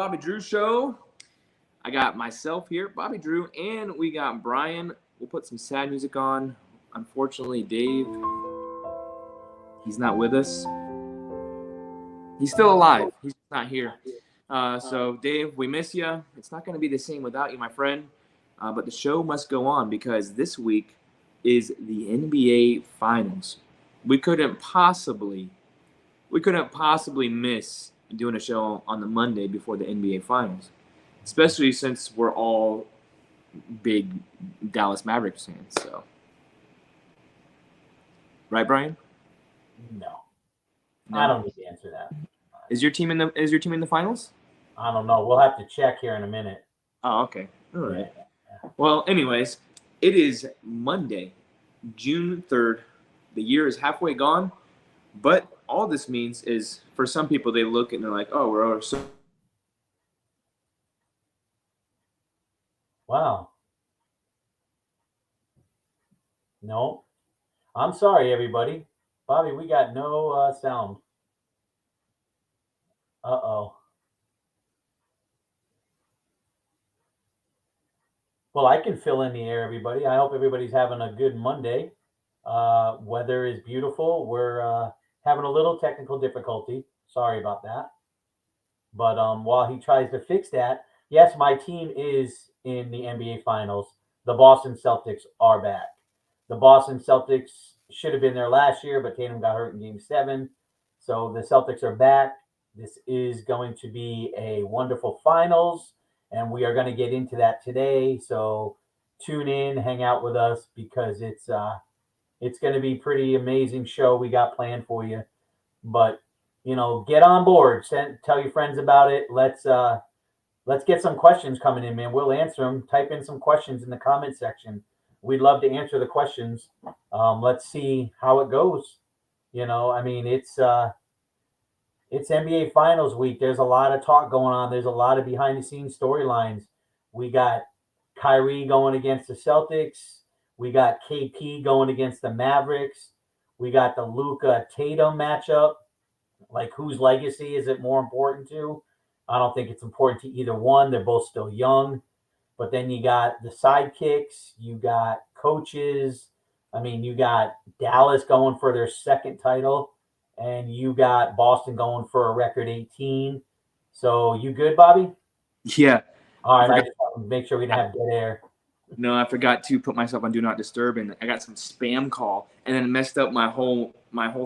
Bobby Drew Show. I got myself here, Bobby Drew, and we got Brian. We'll put some sad music on. Unfortunately, Dave, he's not with us. He's still alive. He's not here. So, Dave, we miss you. It's not going to be the same without you, my friend. But the show must go on because this week is the NBA Finals. We couldn't possibly miss doing a show on the Monday before the NBA Finals, especially since we're all big Dallas Mavericks fans. So, right, Brian? No. I don't need to answer that. Is your team in the finals? I don't know. We'll have to check here in a minute. Oh, okay. All right. Yeah. Well, anyways, it is Monday, June 3rd. The year is halfway gone, but all this means is for some people they look and they're like, "Oh, we're over." So wow. No. I'm sorry, everybody. Bobby, we got no sound. Uh-oh. Well, I can fill in the air, everybody. I hope everybody's having a good Monday. Weather is beautiful. We're having a little technical difficulty. Sorry about that. But while he tries to fix that, yes, my team is in the NBA Finals. The Boston Celtics are back. The Boston Celtics should have been there last year, but Tatum got hurt in Game 7. So the Celtics are back. This is going to be a wonderful finals, and we are going to get into that today. So tune in, hang out with us, because it's going to be pretty amazing show we got planned for you. But get on board. Tell your friends about it. Let's get some questions coming in, man. We'll answer them. Type in some questions in the comment section. We'd love to answer the questions. Let's see how it goes. It's NBA Finals week. There's a lot of talk going on. There's a lot of behind-the-scenes storylines. We got Kyrie going against the Celtics. We got KP going against the Mavericks. We got the Luka Tatum matchup. Like, whose legacy is it more important to? I don't think it's important to either one. They're both still young. But then you got the sidekicks. You got coaches. You got Dallas going for their second title. And you got Boston going for a record 18. So you good, Bobby? Yeah. All right. I just want to make sure we didn't have dead air. No, I forgot to put myself on Do Not Disturb, and I got some spam call, and then it messed up my whole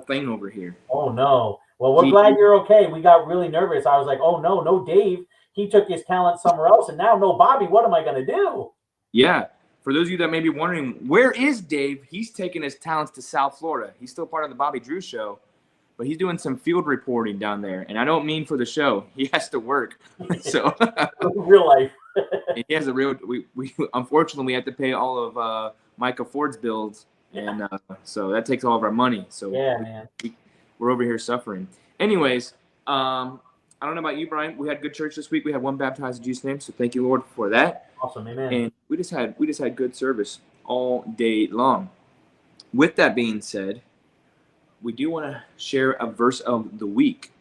thing over here. Oh, no. Well, we're glad you're okay. We got really nervous. I was like, oh, no Dave. He took his talent somewhere else, and now no Bobby. What am I going to do? Yeah. For those of you that may be wondering, where is Dave? He's taking his talents to South Florida. He's still part of the Bobby Drew Show, but he's doing some field reporting down there. And I don't mean for the show. He has to work. So real life. He has a real we unfortunately we have to pay all of Micah Ford's bills, and so that takes all of our money. So yeah, man. We're over here suffering. Anyways, I don't know about you, Brian. We had good church this week. We had one baptized in Jesus' name, so thank you, Lord, for that. Awesome, amen. And we just had good service all day long. With that being said, we do want to share a verse of the week.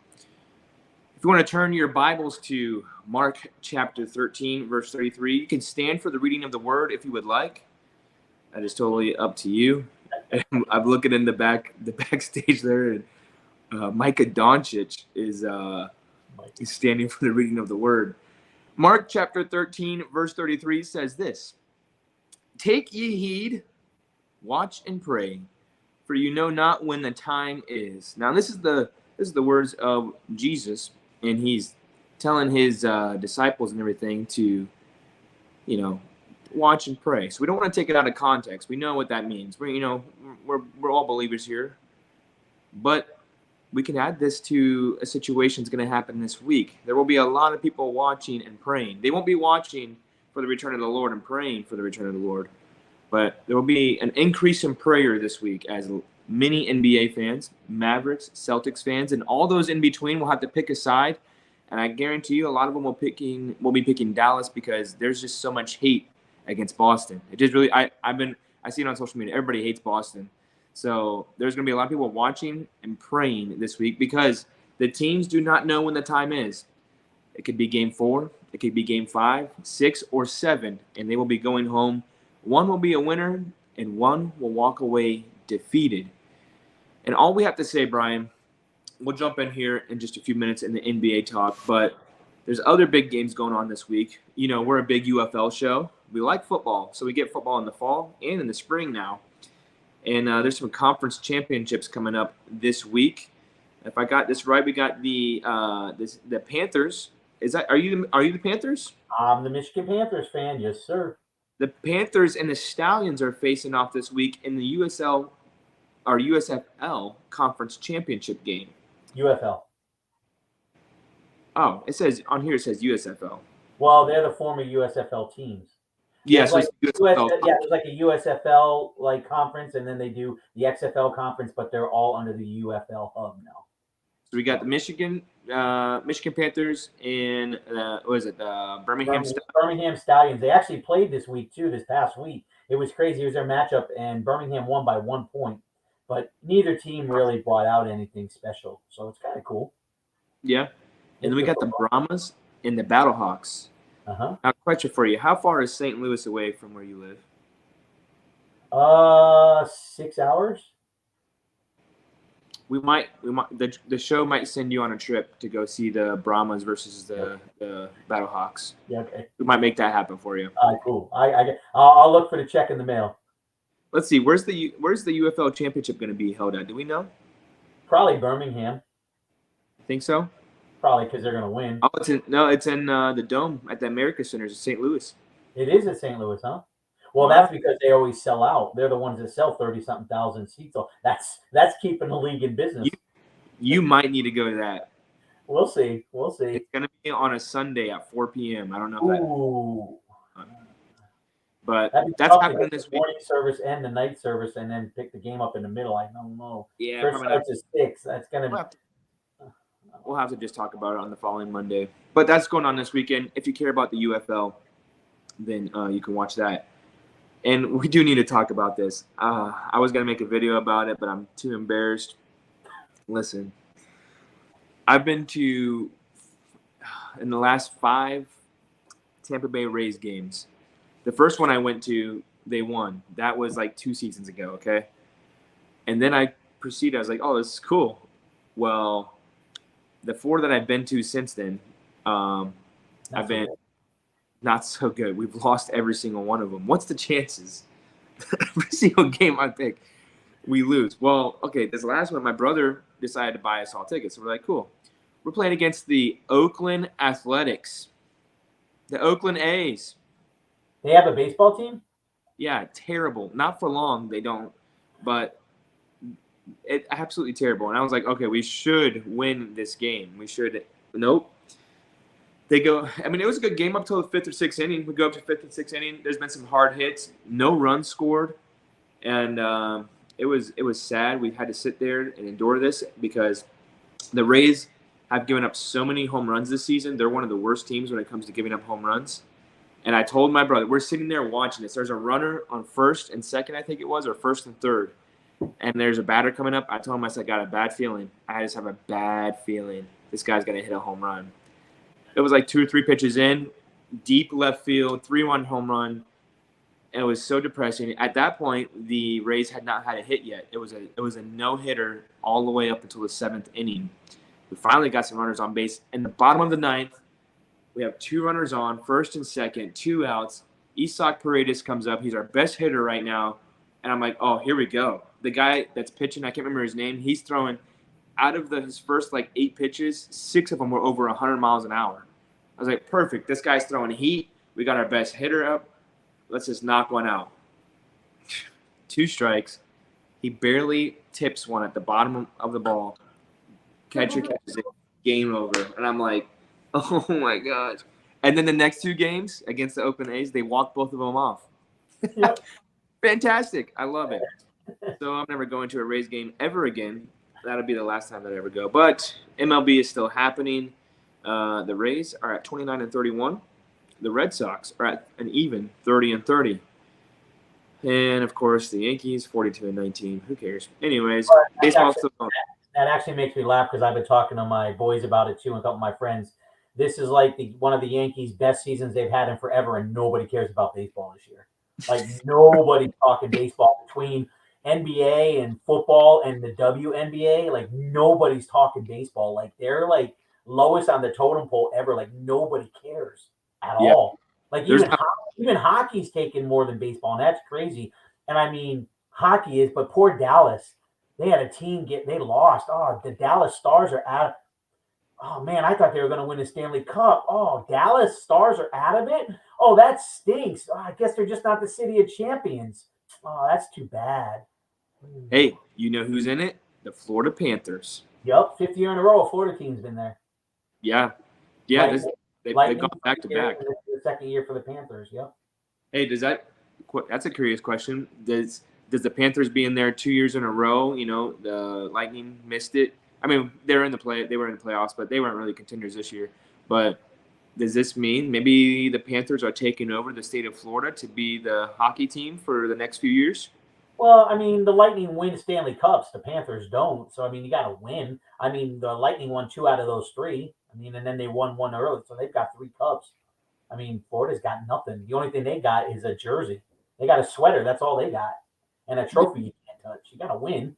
If you want to turn your Bibles to Mark chapter 13, verse 33, you can stand for the reading of the word if you would like. That is totally up to you. I'm looking in the backstage there, and Micah Doncic is standing for the reading of the word. Mark chapter 13, verse 33 says this: "Take ye heed, watch and pray, for you know not when the time is." Now this is the words of Jesus, and he's telling his disciples and everything to, watch and pray. So we don't want to take it out of context. We know what that means. We're all believers here, but we can add this to a situation that's going to happen this week. There will be a lot of people watching and praying. They won't be watching for the return of the Lord and praying for the return of the Lord, but there will be an increase in prayer this week as many NBA fans, Mavericks, Celtics fans, and all those in between will have to pick a side. And I guarantee you a lot of them will be picking Dallas because there's just so much hate against Boston. It just really, I see it on social media. Everybody hates Boston. So there's going to be a lot of people watching and praying this week because the teams do not know when the time is. It could be game 4. It could be game 5, 6, or 7, and they will be going home. One will be a winner, and one will walk away defeated. And all we have to say, Brian, we'll jump in here in just a few minutes in the NBA talk, but there's other big games going on this week. You know, we're a big UFL show. We like football, so we get football in the fall and in the spring now. And there's some conference championships coming up this week. If I got this right, we got the Panthers. Are you the Panthers? I'm the Michigan Panthers fan, yes, sir. The Panthers and the Stallions are facing off this week in the USFL conference championship game. UFL. Oh, it says on here. It says USFL. Well, they're the former USFL teams. Yeah, so there's like a USFL like conference, and then they do the XFL conference, but they're all under the UFL hub now. So we got the Michigan Panthers and what is it? Birmingham Stallions. They actually played this past week. It was crazy. It was their matchup, and Birmingham won by 1 point. But neither team really brought out anything special, so it's kind of cool. Yeah, and then we got the Brahmas and the Battlehawks. Now, question for you: how far is St. Louis away from where you live? 6 hours. We might the show might send you on a trip to go see the Brahmas versus the Battlehawks. Yeah, okay. We might make that happen for you. Cool. I'll look for the check in the mail. Let's see. Where's the UFL championship going to be held at? Do we know? Probably Birmingham. Think so? Probably because they're going to win. Oh, it's in the Dome at the America Center in St. Louis. It is at St. Louis, huh? Well, that's because they always sell out. They're the ones that sell 30-something thousand seats. So that's keeping the league in business. You might need to go to that. We'll see. It's going to be on a Sunday at 4 p.m. I don't know if Ooh. But that's happening this week. Morning service and the night service, and then pick the game up in the middle. I don't know. Yeah, first starts at 6. That's gonna. We'll have to just talk about it on the following Monday. But that's going on this weekend. If you care about the UFL, then you can watch that. And we do need to talk about this. I was gonna make a video about it, but I'm too embarrassed. Listen, I've been to in the last 5 Tampa Bay Rays games. The first one I went to, they won. That was like 2 seasons ago, okay? And then I proceeded. I was like, oh, this is cool. Well, the 4 that I've been to since then, I've been not so good. We've lost every single one of them. What's the chances? Every single game I pick, we lose. Well, okay, this last one, my brother decided to buy us all tickets. So we're like, cool. We're playing against the Oakland Athletics, the Oakland A's. They have a baseball team? Yeah, terrible. Not for long, they don't. But it's absolutely terrible. And I was like, okay, we should win this game. We should. Nope. They go. I mean, it was a good game up till the 5th or 6th inning. We go up to 5th and 6th inning. There's been some hard hits. No runs scored. And it was sad. We had to sit there and endure this because the Rays have given up so many home runs this season. They're one of the worst teams when it comes to giving up home runs. And I told my brother, we're sitting there watching this. There's a runner on 1st and 2nd, I think it was, or 1st and 3rd. And there's a batter coming up. I told him, I said, I got a bad feeling. I just have a bad feeling this guy's going to hit a home run. It was like 2 or 3 pitches in, deep left field, 3-1 home run. And it was so depressing. At that point, the Rays had not had a hit yet. It was a no-hitter all the way up until the 7th inning. We finally got some runners on base. In the bottom of the 9th, we have 2 runners on, 1st and 2nd, 2 outs. Isak Paredes comes up. He's our best hitter right now. And I'm like, oh, here we go. The guy that's pitching, I can't remember his name, he's throwing out of his first, 8 pitches, 6 of them were over 100 miles an hour. I was like, perfect. This guy's throwing heat. We got our best hitter up. Let's just knock one out. 2 strikes. He barely tips one at the bottom of the ball. Catcher catches it. Game over. And I'm like, oh, my gosh. And then the next 2 games against the Oakland A's, they walked both of them off. Yep. Fantastic. I love it. So I'm never going to a Rays game ever again. That'll be the last time that I ever go. But MLB is still happening. The Rays are at 29-31. The Red Sox are at an even 30-30. And, of course, the Yankees, 42-19. Who cares? Anyways, baseball's still going. That actually makes me laugh because I've been talking to my boys about it, too, and a couple of my friends. this is like one of the Yankees' best seasons they've had in forever, and nobody cares about baseball this year. Like nobody's talking baseball between NBA and football and the WNBA. Like nobody's talking baseball. Like they're like lowest on the totem pole ever. Like nobody cares at Yeah. all. Like There's even hockey's taken more than baseball, and that's crazy. And I mean, hockey is, but poor Dallas. They had a team they lost. Oh, the Dallas Stars are out. Oh man, I thought they were going to win the Stanley Cup. Oh, Dallas Stars are out of it. Oh, that stinks. Oh, I guess they're just not the city of champions. Oh, that's too bad. Hey, you know who's in it? The Florida Panthers. Yep, fifth year in a row, a Florida team's been there. Yeah. Lightning, They've gone back to back. The second year for the Panthers. Yep. Hey, that's a curious question. Does the Panthers being there 2 years in a row, the Lightning missed it? I mean, they were in the playoffs, but they weren't really contenders this year. But does this mean maybe the Panthers are taking over the state of Florida to be the hockey team for the next few years? Well, I mean, the Lightning win Stanley Cups. The Panthers don't. So, I mean, you got to win. I mean, the Lightning won 2 out of those 3. I mean, and then they won 1 early. So they've got 3 cups. I mean, Florida's got nothing. The only thing they got is a jersey. They got a sweater. That's all they got. And a trophy you can't touch. You got to win.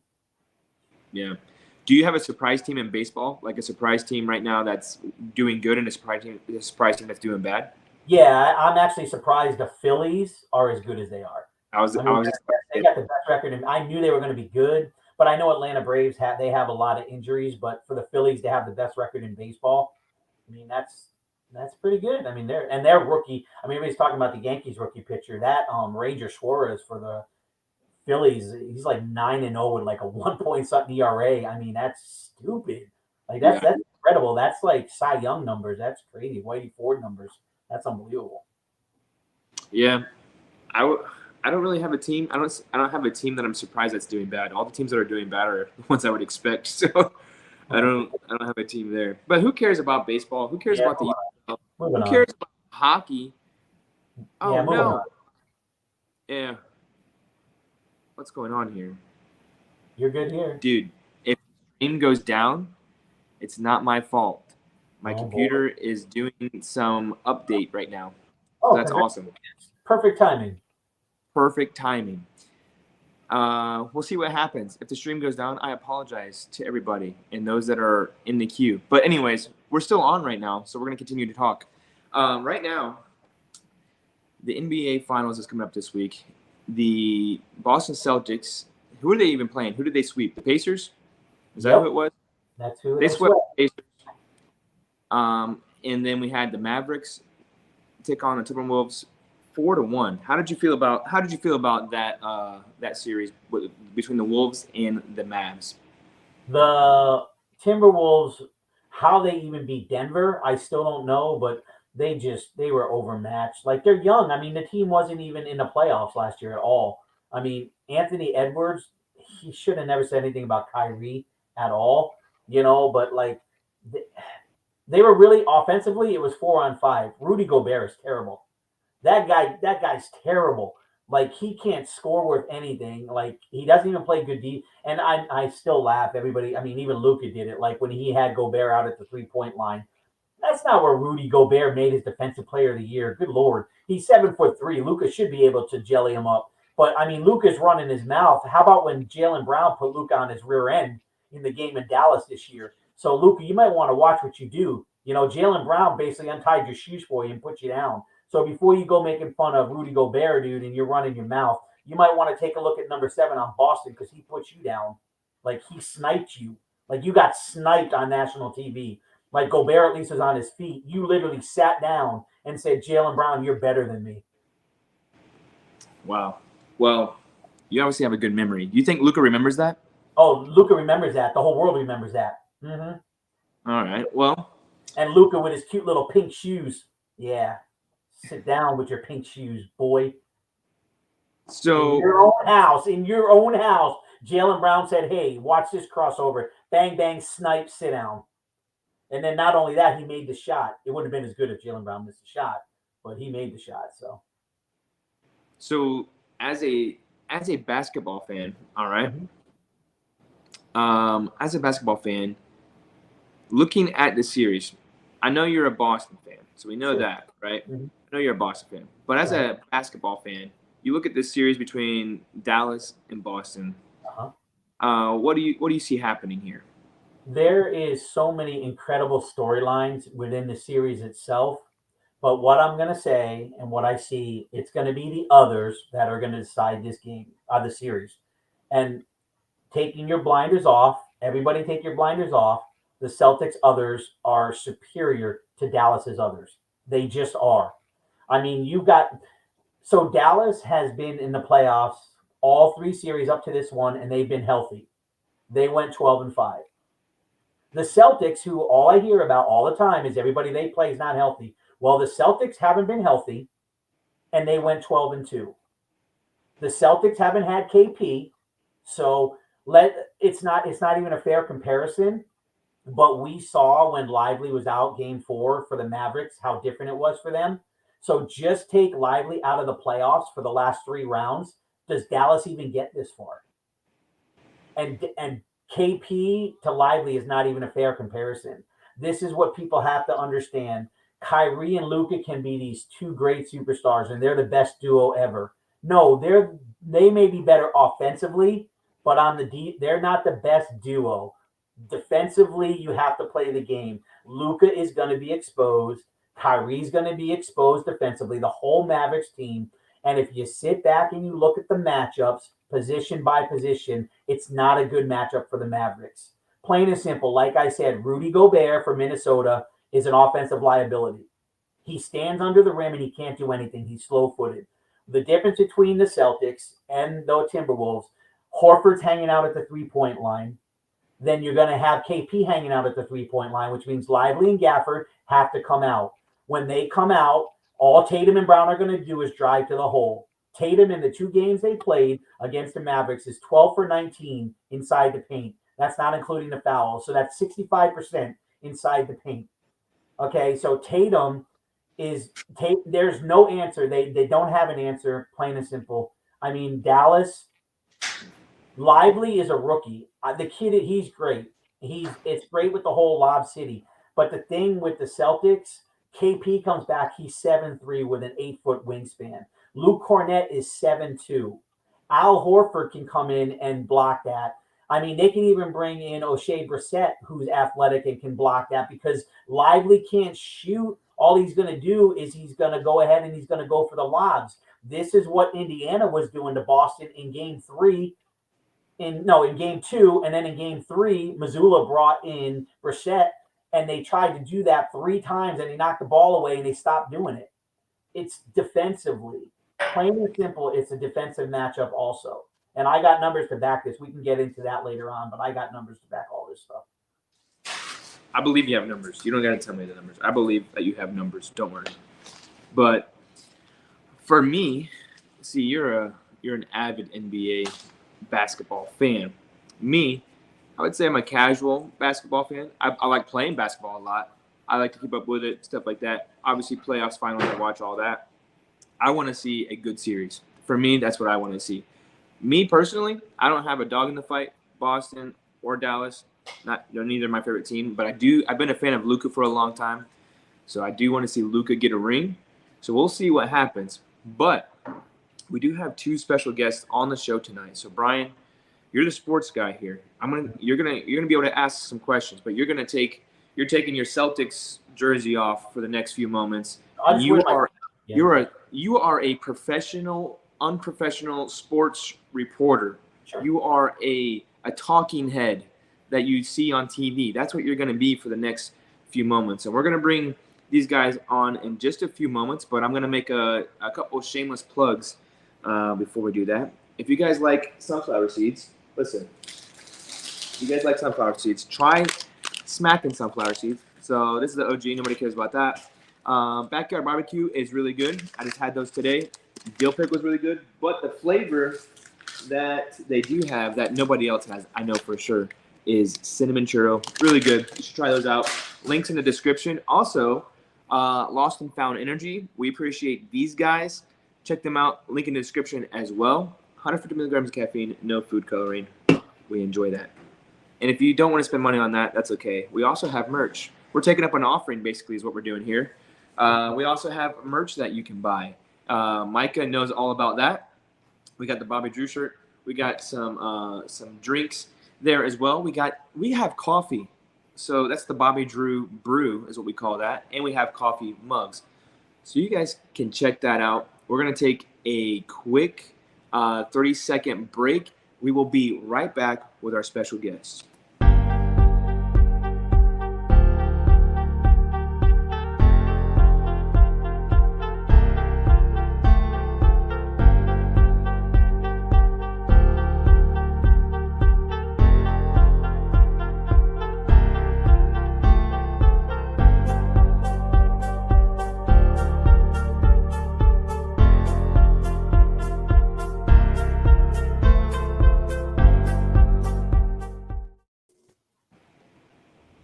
Yeah. Do you have a surprise team in baseball? Like a surprise team right now that's doing good and a surprise team that's doing bad? Yeah, I'm actually surprised the Phillies are as good as they are. I was just They got the best record, and I knew they were going to be good. But I know Atlanta Braves have a lot of injuries. But for the Phillies to have the best record in baseball, I mean that's pretty good. I mean their rookie. I mean everybody's talking about the Yankees rookie pitcher. That Ranger Suarez for the Phillies, he's like 9-0 with like a 1 point something ERA. I mean that's stupid. Like that's incredible. That's like Cy Young numbers. That's crazy. Whitey Ford numbers. That's unbelievable. Yeah. I don't really have a team. I don't have a team that I'm surprised that's doing bad. All the teams that are doing bad are the ones I would expect. So I don't have a team there. But who cares about baseball? Who cares about the Who cares about hockey? Oh yeah, no. On. Yeah. What's going on here? You're good here. Dude, if the stream goes down, it's not my fault. My computer is doing some update right now. So that's awesome. Perfect timing. Perfect timing. We'll see what happens. If the stream goes down, I apologize to everybody and those that are in the queue. But anyways, we're still on right now, so we're going to continue to talk. Right now, the NBA Finals is coming up this week. The Boston Celtics, who are they even playing? Who did they sweep? The Pacers? Is that who it was? That's who they swept. The Pacers. And then we had the Mavericks take on the Timberwolves 4-1. How did you feel about that series between the Wolves and the Mavs? The Timberwolves, how they even beat Denver, I still don't know, but they were overmatched. Like they're young. I mean, the team wasn't even in the playoffs last year at all. I mean, Anthony Edwards, he should have never said anything about Kyrie at all, but like they were really offensively, it was 4-on-5. Rudy Gobert is terrible. That guy's terrible. Like he can't score worth anything. Like he doesn't even play good D. And I still laugh. Everybody, I mean, even Luka did it. Like when he had Gobert out at the 3-point line. That's not where Rudy Gobert made his defensive player of the year. Good Lord. He's 7'3". Luka should be able to jelly him up. But I mean, Luka's running his mouth. How about when Jaylen Brown put Luka on his rear end in the game in Dallas this year? So Luka, you might want to watch what you do. Jaylen Brown basically untied your shoes for you and put you down. So before you go making fun of Rudy Gobert, dude, and you're running your mouth, you might want to take a look at number 7 on Boston because he put you down. Like he sniped you. Like you got sniped on national TV. Like Gobert at least was on his feet. You literally sat down and said, Jaylen Brown, you're better than me. Wow. Well, you obviously have a good memory. Do you think Luka remembers that? Oh, Luka remembers that. The whole world remembers that. Mm-hmm. All right. Well. And Luka with his cute little pink shoes. Yeah. Sit down with your pink shoes, boy. So in your own house, Jaylen Brown said, hey, watch this crossover. Bang, bang, snipe, sit down. And then not only that, he made the shot. It wouldn't have been as good if Jaylen Brown missed the shot, but he made the shot. So as a basketball fan, all right. Mm-hmm. As a basketball fan, looking at the series, I know you're a Boston fan, so we know Sure. that, right? Mhm. I know you're a Boston fan. But as Right. a basketball fan, you look at this series between Dallas and Boston. Uh-huh. What do you see happening here? There is so many incredible storylines within the series itself. But what I'm going to say and what I see, it's going to be the others that are going to decide this game, the series. And taking your blinders off, everybody take your blinders off. The Celtics others are superior to Dallas's others. They just are. I mean, you got so Dallas has been in the playoffs all three series up to this one, and they've been healthy. They went 12-5. The Celtics, who all I hear about all the time is everybody they play is not healthy. Well, the Celtics haven't been healthy, and they went 12-2. The Celtics haven't had KP, so it's not even a fair comparison. But we saw when Lively was out game 4 for the Mavericks how different it was for them. So just take Lively out of the playoffs for the last 3 rounds. Does Dallas even get this far? And KP to Lively is not even a fair comparison. This is what people have to understand. Kyrie and Luca can be these two great superstars, and they're the best duo ever. No, they may be better offensively, but on the deep, they're not the best duo. Defensively, you have to play the game. Luca is going to be exposed. Kyrie's going to be exposed defensively. The whole Mavericks team. And if you sit back and you look at the matchups, position by position, it's not a good matchup for the Mavericks. Plain and simple. Like I said, Rudy Gobert for Minnesota is an offensive liability. He stands under the rim and he can't do anything. He's slow footed. The difference between the Celtics and the Timberwolves, Horford's hanging out at the 3 point line. Then you're going to have KP hanging out at the 3 point line, which means Lively and Gafford have to come out. When they come out, all Tatum and Brown are going to do is drive to the hole. Tatum in the 2 games they played against the Mavericks is 12 for 19 inside the paint. That's not including the fouls. So that's 65% inside the paint. Okay, so Tatum there's no answer. They don't have an answer, plain and simple. I mean, Dallas, Lively is a rookie. The kid, he's great. It's great with the whole Lob City. But the thing with the Celtics, KP comes back. He's 7'3" with an 8 foot wingspan. Luke Cornett is 7'2". Al Horford can come in and block that. I mean, they can even bring in O'Shea Brissett, who's athletic and can block that because Lively can't shoot. All he's going to do is he's going to go ahead and he's going to go for the lobs. This is what Indiana was doing to Boston in game 3 in game 2, and then in game 3, Missoula brought in Brissett, and they tried to do that 3 times, and he knocked the ball away, and they stopped doing it. It's defensively, plain and simple. It's a defensive matchup also, and I got numbers to back this. We can get into that later on, but I got numbers to back all this stuff. I believe you have numbers. You don't got to tell me the numbers. I believe that you have numbers. Don't worry. But for me, see, you're an avid NBA basketball fan. Me, I would say I'm a casual basketball fan. I like playing basketball a lot. I like to keep up with it, stuff like that. Obviously, playoffs, finals, I watch all that. I want to see a good series. For me, that's what I want to see. Me personally, I don't have a dog in the fight, Boston or Dallas. Neither my favorite team, but I do. I've been a fan of Luka for a long time, so I do want to see Luka get a ring. So we'll see what happens. But we do have 2 special guests on the show tonight. So Brian, you're the sports guy here. You're gonna be able to ask some questions, but you're taking your Celtics jersey off for the next few moments. You are a professional, unprofessional sports reporter. Sure. You are a talking head that you see on TV. That's what you're going to be for the next few moments. And we're going to bring these guys on in just a few moments, but I'm going to make a couple shameless plugs before we do that. If you guys like sunflower seeds, listen. If you guys like sunflower seeds, try Smackin sunflower seeds. So this is the OG. Nobody cares about that. Backyard barbecue is really good. I just had those today. Dill pickle was really good. But the flavor that they do have that nobody else has, I know for sure, is cinnamon churro. Really good. You should try those out. Links in the description. Also, Lost and Found Energy. We appreciate these guys. Check them out. Link in the description as well. 150 milligrams of caffeine, no food coloring. We enjoy that. And if you don't want to spend money on that, that's okay. We also have merch. we're taking up an offering, basically, is what we're doing here. We also have merch that you can buy. Micah knows all about that. We got the Bobby Drew shirt. We got some drinks there as well. We have coffee. So that's the Bobby Drew brew is what we call that. And we have coffee mugs. So you guys can check that out. We're going to take a quick 30-second break. We will be right back with our special guest.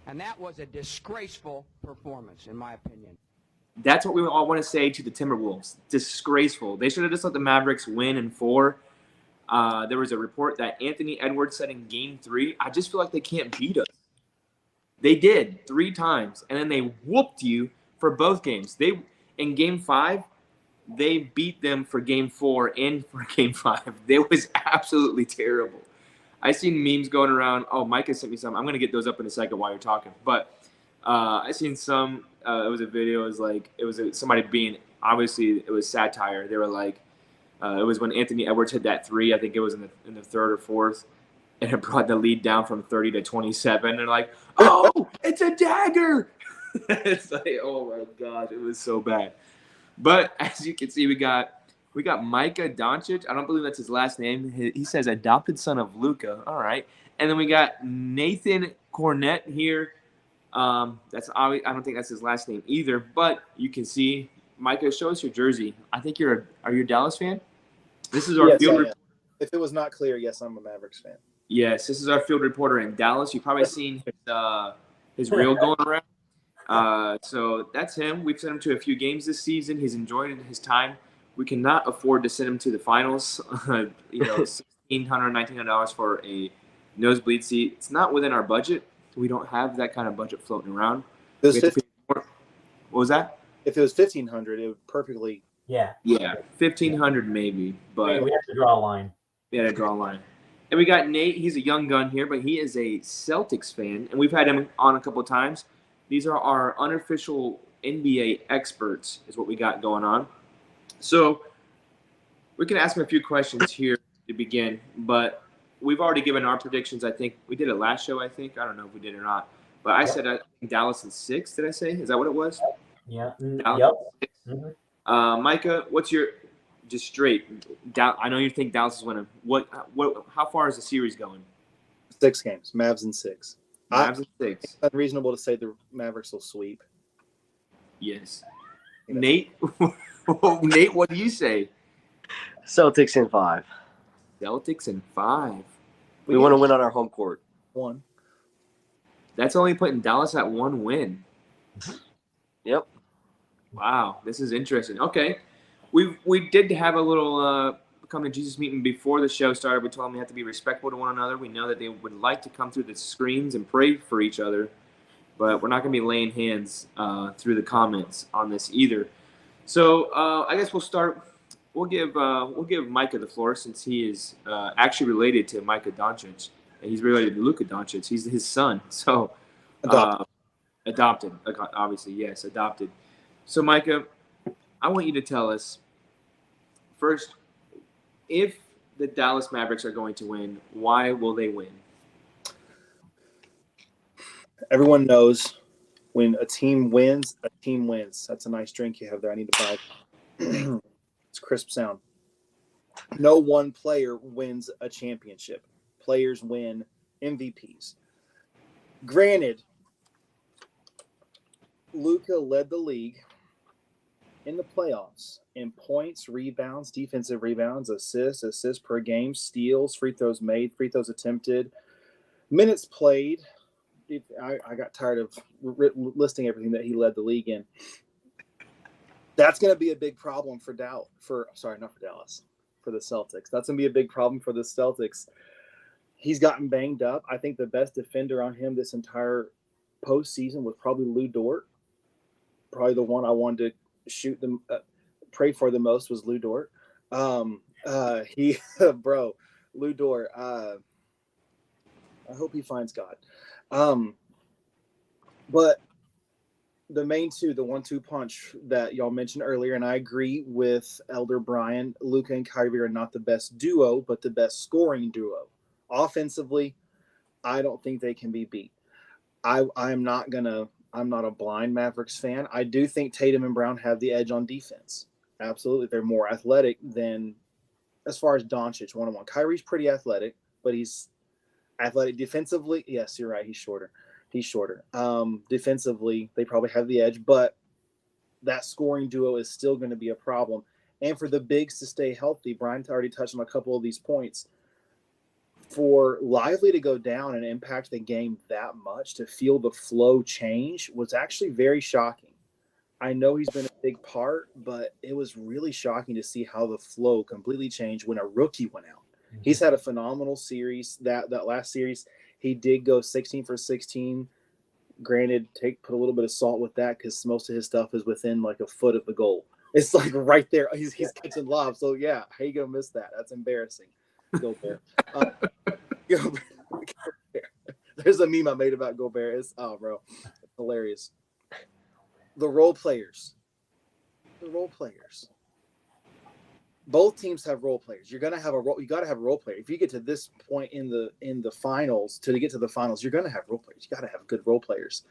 And that was a disgraceful performance, in my opinion. That's what we all want to say to the Timberwolves. Disgraceful. They should have just let the Mavericks win in 4. There was a report that Anthony Edwards said in Game 3, I just feel like they can't beat us. They did 3 times, and then they whooped you for both games. In Game 5, they beat them for Game 4 and for Game 5. It was absolutely terrible. I seen memes going around. Oh, Micah sent me some. I'm going to get those up in a second while you're talking. But I seen some. It was a video. It was somebody being, obviously, it was satire. They were like, it was when Anthony Edwards hit that 3. I think it was in the 3rd or 4th. And it brought the lead down from 30 to 27. And they're like, oh, it's a dagger. It's like, oh, my gosh. It was so bad. But as you can see, we got Micah Doncic. I don't believe that's his last name. He says adopted son of Luka. All right. And then we got Nathan Cornett here. I don't think that's his last name either. But you can see, Micah, show us your jersey. I think are you a Dallas fan? This is our field reporter. If it was not clear, yes, I'm a Mavericks fan. Yes, this is our field reporter in Dallas. You've probably seen his reel going around. So that's him. We've sent him to a few games this season. He's enjoyed his time. We cannot afford to send him to the finals. $1,600, $1,900 for a nosebleed seat. It's not within our budget. We don't have that kind of budget floating around. What was that? If it was $1,500, it would perfectly. Yeah. Yeah, $1,500 maybe, but we have to draw a line. We had to draw a line. And we got Nate. He's a young gun here, but he is a Celtics fan, and we've had him on a couple of times. These are our unofficial NBA experts, is what we got going on. So we can ask him a few questions here to begin, but we've already given our predictions. I think we did it last show, I think. I don't know if we did or not. But I said Dallas in 6, did I say? Is that what it was? Yeah. Dallas Mm-hmm. Micah, what's your – just straight. I know you think Dallas is winning. How far is the series going? 6 games. Mavs in 6. Mavs in 6. It's unreasonable to say the Mavericks will sweep. Yes. Nate, Nate, what do you say? Celtics in 5. Celtics in 5. We want to win on our home court. 1. That's only putting Dallas at 1 win. Yep. Wow, this is interesting. Okay. We did have a little come to Jesus meeting before the show started. We told them we have to be respectful to one another. We know that they would like to come through the screens and pray for each other, but we're not going to be laying hands through the comments on this either. So I guess we'll start. We'll give Micah the floor since he is actually related to Micah Doncic, and he's related to Luka Doncic. He's his son, so adopted. Obviously, yes, adopted. So Micah, I want you to tell us first, if the Dallas Mavericks are going to win, why will they win? Everyone knows when a team wins, a team wins. That's a nice drink you have there. I need to buy. It's crisp sound. No one player wins a championship. Players win MVPs. Granted, Luka led the league in the playoffs in points, rebounds, defensive rebounds, assists per game, steals, free throws made, free throws attempted, minutes played. I got tired of listing everything that he led the league in. That's going to be a big problem for the Celtics. That's going to be a big problem for the Celtics. He's gotten banged up. I think the best defender on him this entire postseason was probably Lou Dort. Probably the one I wanted to shoot them, pray for the most was Lou Dort. He, bro, Lou Dort. I hope he finds God. But the main two, the 1-2 punch that y'all mentioned earlier, and I agree with Elder Brian. Luka and Kyrie are not the best duo, but the best scoring duo. Offensively, I don't think they can be beat. I'm not a blind Mavericks fan. I do think Tatum and Brown have the edge on defense. Absolutely. They're more athletic than, as far as Doncic one-on-one. Kyrie's pretty athletic, but he's athletic defensively. Yes, you're right. He's shorter. Defensively, they probably have the edge, but that scoring duo is still going to be a problem. And for the bigs to stay healthy, Brian already touched on a couple of these points. For Lively to go down and impact the game that much, to feel the flow change, was actually very shocking. I know he's been a big part, but it was really shocking to see how the flow completely changed when a rookie went out. He's had a phenomenal series. That last series, he did go 16 for 16. Granted, put a little bit of salt with that because most of his stuff is within like a foot of the goal. It's like right there. He's catching lobs. So yeah, how you gonna miss that? That's embarrassing. Gobert. Gobert. There's a meme I made about Gobert. It's hilarious. The role players. Both teams have role players. You're gonna have you gotta have a role player. If you get to this point in the finals, to get to the finals, you're gonna have role players. You gotta have good role players.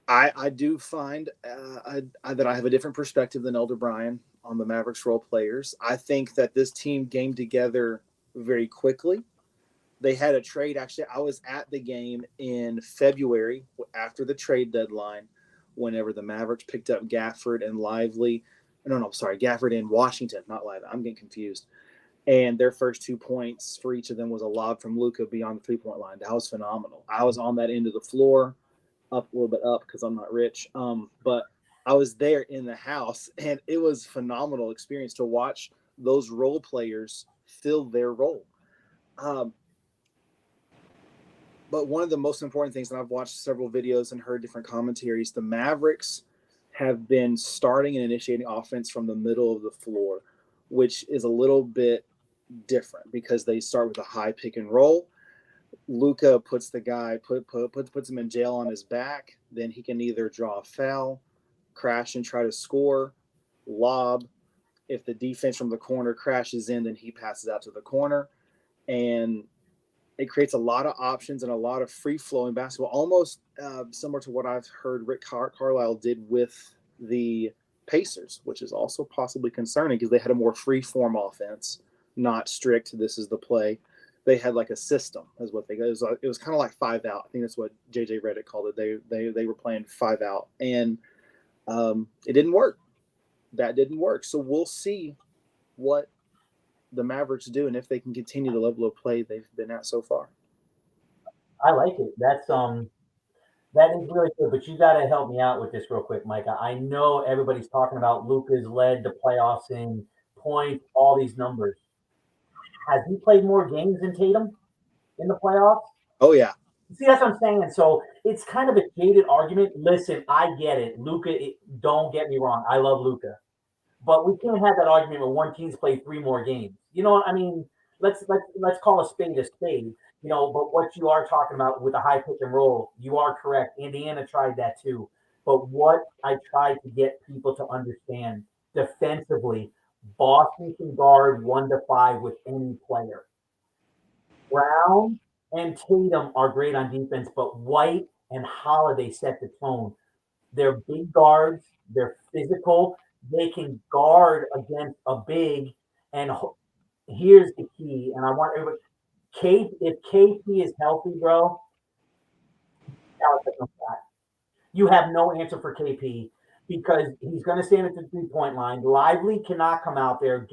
I do find that I have a different perspective than Elder Brian on the Mavericks role players. I think that this team came together very quickly. They had a trade. Actually, I was at the game in February after the trade deadline, whenever the Mavericks picked up Gafford and Lively. Gafford and Washington, not Lively. I'm getting confused. And their first 2 points for each of them was a lob from Luka beyond the three-point line. That was phenomenal. I was on that end of the floor, up a little bit up because I'm not rich. But I was there in the house, and it was a phenomenal experience to watch those role players fill their role. But one of the most important things, and I've watched several videos and heard different commentaries, the Mavericks have been starting and initiating offense from the middle of the floor, which is a little bit different because they start with a high pick and roll. Luka puts the guy, puts him in jail on his back. Then he can either draw a foul, crash and try to score, lob. If the defense from the corner crashes in, then he passes out to the corner. And it creates a lot of options and a lot of free-flowing basketball, almost similar to what I've heard Rick Carlisle did with the Pacers, which is also possibly concerning because they had a more free-form offense, not strict, this is the play. They had like a system, is what it was kind of like 5 out. I think that's what JJ Redick called it. They were playing 5 out, and it didn't work. That didn't work. So we'll see what the Mavericks do and if they can continue the level of play they've been at so far. I like it. That is really good. But you got to help me out with this real quick, Mike. I know everybody's talking about Luka's led the playoffs in points, all these numbers. Has he played more games than Tatum in the playoffs? Oh yeah. See, that's what I'm saying. So it's kind of a jaded argument. Listen, I get it. Luka, don't get me wrong. I love Luka. But we can't have that argument where one team's played 3 more games. You know what I mean? Let's call a spade a spade. You know, but what you are talking about with the high pick and roll, you are correct. Indiana tried that too. But what I try to get people to understand defensively, Boston can guard 1 to 5 with any player. Brown and Tatum are great on defense, but White and Holiday set the tone. They're big guards. They're physical. They can guard against a big. And here's the key. And I want everybody. If KP is healthy, bro, you have no answer for KP because he's going to stand at the 3-point line. Lively cannot come out there.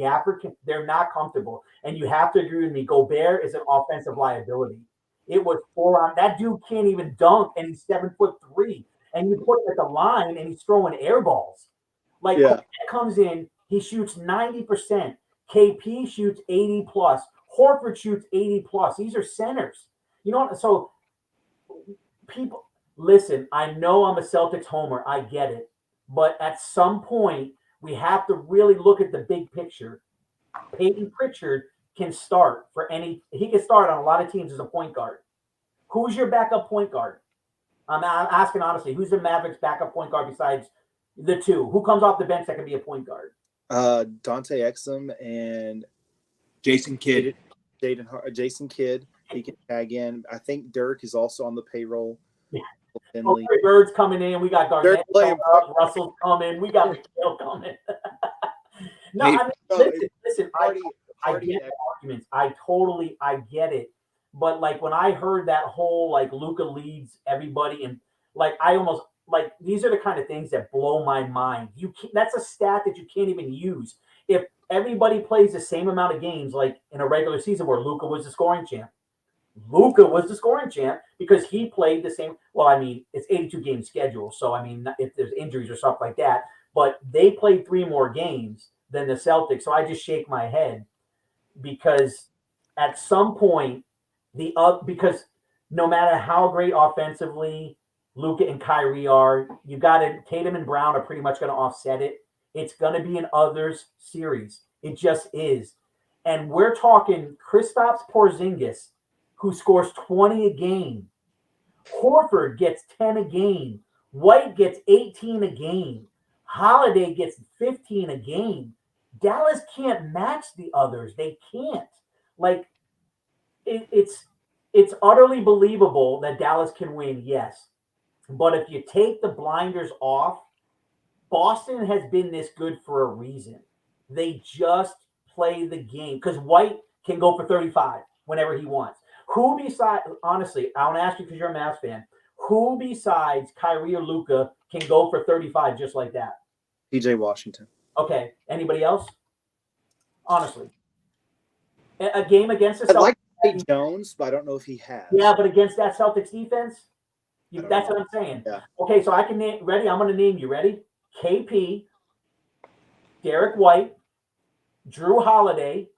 They're not comfortable. And you have to agree with me. Gobert is an offensive liability. It was 4 on. That dude can't even dunk, and he's 7'3". And you put him at the line, and he's throwing air balls. Like, yeah. Comes in, he shoots 90%. KP shoots 80 plus. Horford shoots 80 plus. These are centers. You know what? So people, Listen, I know I'm a Celtics homer. I get it. But at some point, we have to really look at the big picture. Peyton Pritchard can start he can start on a lot of teams as a point guard. Who's your backup point guard? I'm asking honestly, who's the Mavericks backup point guard besides the two? Who comes off the bench that can be a point guard? Dante Exum and Jason Kidd. Jason Kidd. He can tag in. I think Dirk is also on the payroll. Yeah. Finley. Bird's coming in. We got Garnett playing. Russell's coming. We got Mikhail coming. No, Hey, I mean, listen. I get the arguments. I get it. But like when I heard that whole like Luka leads everybody, and like I almost like these are the kind of things that blow my mind. That's a stat that you can't even use. If everybody plays the same amount of games, like in a regular season where Luka was the scoring champ. Luka was the scoring champ because he played the same. Well, I mean, it's 82 game schedule, so I mean, if there's injuries or stuff like that, but they played 3 more games than the Celtics. So I just shake my head because at some point because no matter how great offensively Luka and Kyrie are, you got to Tatum and Brown are pretty much going to offset it. It's going to be an others series. It just is, and we're talking Kristaps Porzingis, who scores 20 a game. Horford gets 10 a game. White gets 18 a game. Holiday gets 15 a game. Dallas can't match the others. They can't. Like it's utterly believable that Dallas can win, yes. But if you take the blinders off, Boston has been this good for a reason. They just play the game because White can go for 35 whenever he wants. Who besides, honestly, I want to ask you because you're a Mavs fan, who besides Kyrie or Luka can go for 35 just like that? PJ Washington. Okay. Anybody else? Honestly. A game against the I'd Celtics. like Nate Jones, but I don't know if he has. Yeah, but against that Celtics defense, that's what I'm saying. Yeah. Okay, so I can name, ready? I'm going to name you. Ready? KP, Derek White, Drew Holiday,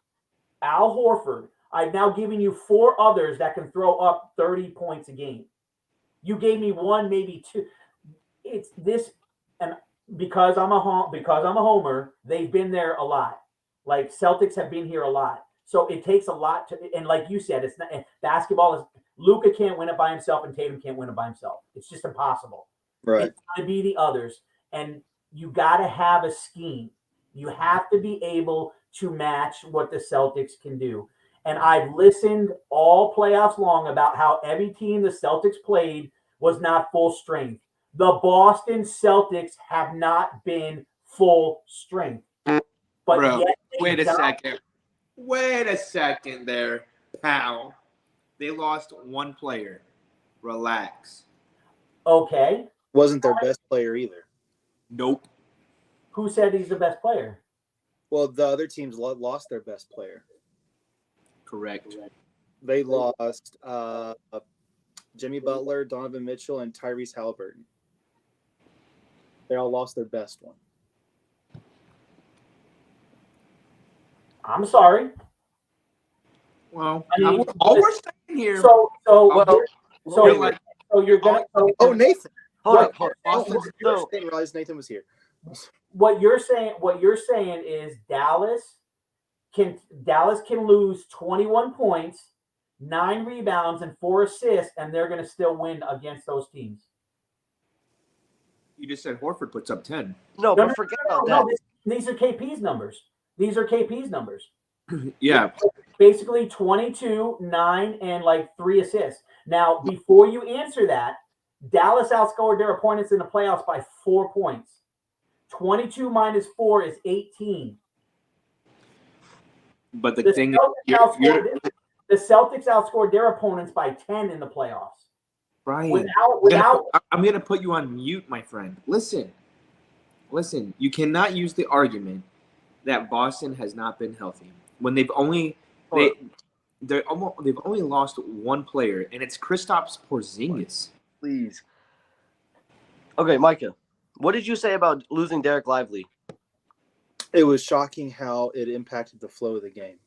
Al Horford. I've now given you 4 others that can throw up 30 points a game. You gave me 1, maybe 2. It's this, and because I'm a homer, they've been there a lot. Like Celtics have been here a lot, so it takes a lot to. And like you said, it's not basketball is. Luka can't win it by himself, and Tatum can't win it by himself. It's just impossible. Right. It's going to be the others, and you got to have a scheme. You have to be able to match what the Celtics can do. And I've listened all playoffs long about how every team the Celtics played was not full strength. The Boston Celtics have not been full strength. But Bro, yet wait a second there, pal. They lost 1 player. Relax. Okay. Wasn't their best player either. Nope. Who said he's the best player? Well, the other teams lost their best player. Correct. They lost Jimmy Butler, Donovan Mitchell, and Tyrese Halliburton. They all lost their best one. I'm sorry. Well, I mean, all we're saying here. So you're gonna. Oh, Nathan. Hold I up. didn't realize Nathan was here. What you're saying is Dallas can lose 21 points, 9 rebounds, and 4 assists, and they're going to still win against those teams. You just said Horford puts up 10. But forget about that. These are KP's numbers. Yeah. Basically 22, 9, and like 3 assists. Now, before you answer that, Dallas outscored their opponents in the playoffs by 4 points. 22 minus 4 is 18. But the thing is, the Celtics outscored their opponents by 10 in the playoffs. Brian, I'm going to put you on mute, my friend. Listen. You cannot use the argument that Boston has not been healthy when they've only lost 1 player, and it's Kristaps Porzingis. Please. Okay, Micah, what did you say about losing Derek Lively? It was shocking how it impacted the flow of the game.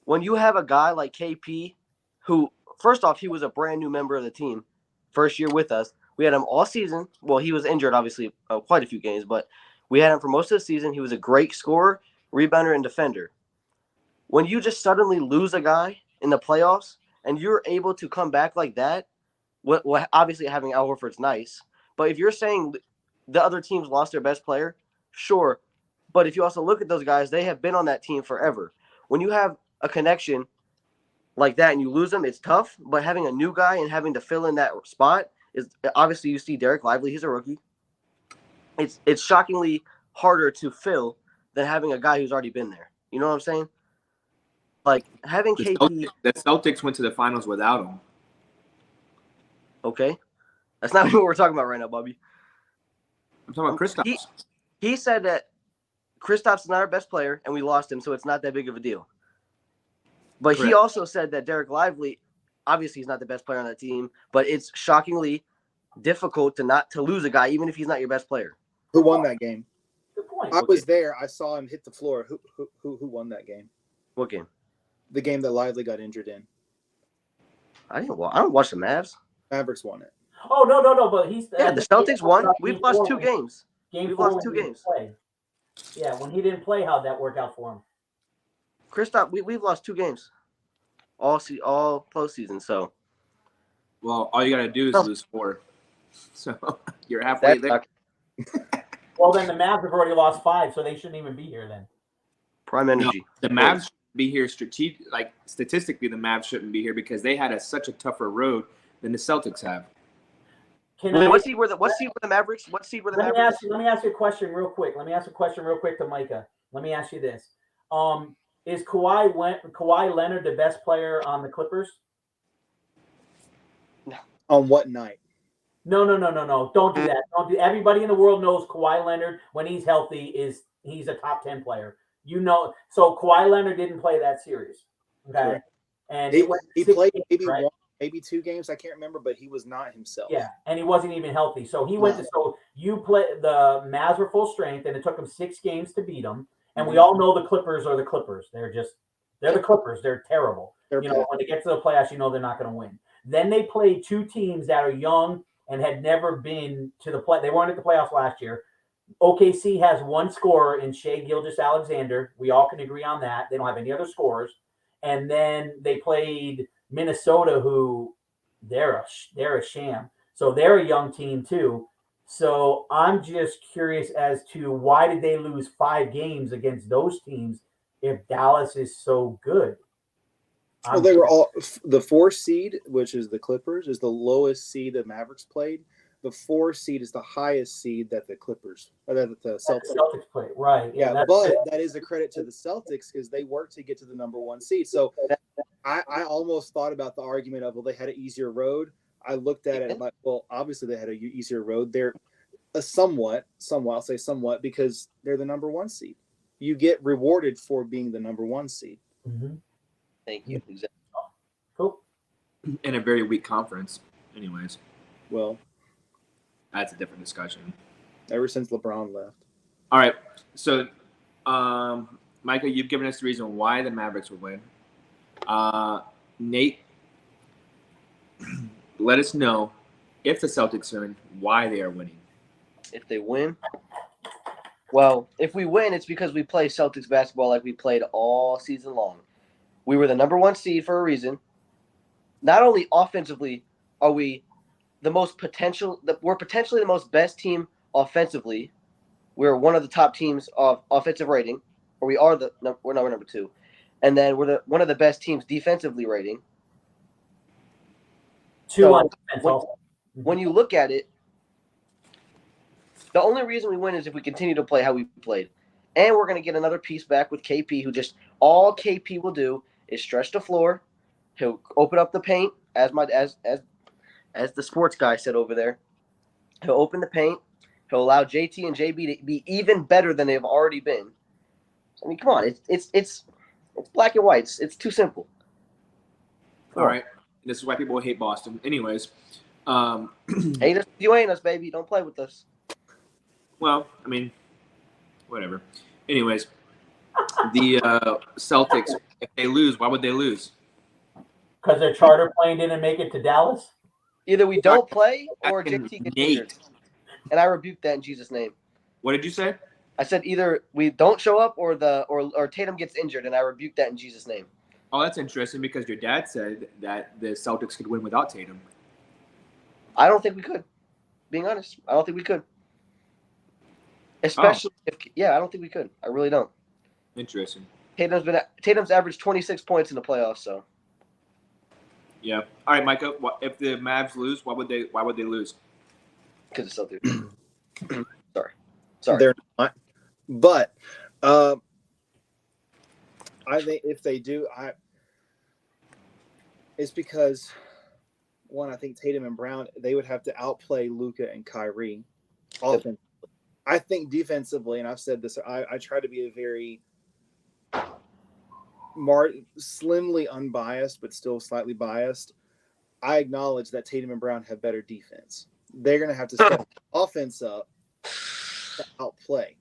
When you have a guy like KP, who, first off, he was a brand new member of the team, first year with us, We had him all season. Well, he was injured, obviously, quite a few games, but we had him for most of the season. He was a great scorer, rebounder, and defender. When you just suddenly lose a guy in the playoffs and you're able to come back like that, well, obviously having Al Horford's nice, but if you're saying the other teams lost their best player, sure. But if you also look at those guys, they have been on that team forever. When you have a connection like that and you lose them, it's tough. But having a new guy and having to fill in that spot is obviously, you see Derek Lively, he's a rookie. It's shockingly harder to fill than having a guy who's already been there. You know what I'm saying? Like having KP. The Celtics went to the finals without him. Okay, that's not what we're talking about right now, Bobby. I'm talking about Kristaps. He said that Kristaps is not our best player, and we lost him, so it's not that big of a deal. But Correct. he also said that Derek Lively, obviously he's not the best player on that team, but it's shockingly difficult to lose a guy, even if he's not your best player. Who won that game? Good point. I was there. I saw him hit the floor. Who won that game? What game? The game that Lively got injured in. I don't watch the Mavs. Mavericks won it. Oh no! But he's Yeah, the Celtics won. We've lost 2 games. We've lost 2 games. Yeah, when he didn't play, how'd that work out for him? Kristaps, we've lost 2 games. All postseason. So. Well, all you got to do is lose 4. So you're halfway there. Well, then the Mavs have already lost 5, so they shouldn't even be here then. Prime energy. No, the Mavs should be here statistically, the Mavs shouldn't be here because they had such a tougher road than the Celtics have. What seed were the Mavericks? What seed were the Mavericks? Let me ask you a question real quick. To Micah. Let me ask you this. Is Kawhi Leonard the best player on the Clippers? On what night? No. Don't do that. Everybody in the world knows Kawhi Leonard, when he's healthy, he's a top 10 player. So Kawhi Leonard didn't play that series. Okay. Correct. And he played games, maybe right? 1, maybe 2 games. I can't remember, but he was not himself. Yeah, and he wasn't even healthy. So he went so you play the Mavs were full strength, and it took them 6 games to beat them. And we all know the Clippers are the Clippers. They're the Clippers. They're terrible. When they get to the playoffs, they're not going to win. Then they played 2 teams that are young and had never been to the play. They weren't at the playoffs last year. OKC has 1 scorer in Shai Gilgeous-Alexander. We all can agree on that. They don't have any other scorers. And then they played Minnesota, who they're a sham. So they're a young team too. So I'm just curious as to why did they lose 5 games against those teams if Dallas is so good? Well, they were all the 4 seed, which is the Clippers, is the lowest seed that Mavericks played. The 4 seed is the highest seed that the Celtics played. Right. Yeah, but that is a credit to the Celtics because they worked to get to the number 1 seed. So I almost thought about the argument of, well, they had an easier road. I looked at it like, well, obviously they had an easier road. They're somewhat, I'll say somewhat, because they're the number 1 seed. You get rewarded for being the number 1 seed. Mm-hmm. Thank you. Exactly. Cool. In a very weak conference, anyways. Well, that's a different discussion. Ever since LeBron left. All right. So, Michael, you've given us the reason why the Mavericks would win. Nate, let us know if the Celtics win, why they are winning. If they win, well, if we win, it's because we play Celtics basketball like we played all season long. We were the number 1 seed for a reason. Not only offensively are we we're potentially the most best team offensively. We're one of the top teams of offensive rating, or we're number 2. And then we're one of the best teams defensively rating. 2 on defense. When you look at it, the only reason we win is if we continue to play how we played. And we're going to get another piece back with KP, who just all KP will do is stretch the floor. He'll open up the paint, as the sports guy said over there. He'll open the paint. He'll allow JT and JB to be even better than they've already been. I mean, come on, it's black and white. It's too simple. All right, this is why people hate Boston. Anyways, hate us, you ain't us, baby. Don't play with us. Well, I mean, whatever. Anyways, the Celtics, if they lose, why would they lose? Because their charter plane didn't make it to Dallas? Either we don't play or Fucking JT gets Nate. injured. And I rebuke that in Jesus' name. What did you say? I said either we don't show up or Tatum gets injured, and I rebuke that in Jesus' name. Oh, that's interesting because your dad said that the Celtics could win without Tatum. I don't think we could. Being honest, I don't think we could. Especially if I don't think we could. I really don't. Interesting. Tatum's averaged 26 points in the playoffs, so. Yeah. All right, Micah. If the Mavs lose, why would they lose? Because it's Celtics. Sorry. They're not. But I think if they do, it's because one, I think Tatum and Brown, they would have to outplay Luka and Kyrie offensively. I think defensively, and I've said this, I try to be a very slimly unbiased, but still slightly biased. I acknowledge that Tatum and Brown have better defense. They're going to have to step offense up to outplay.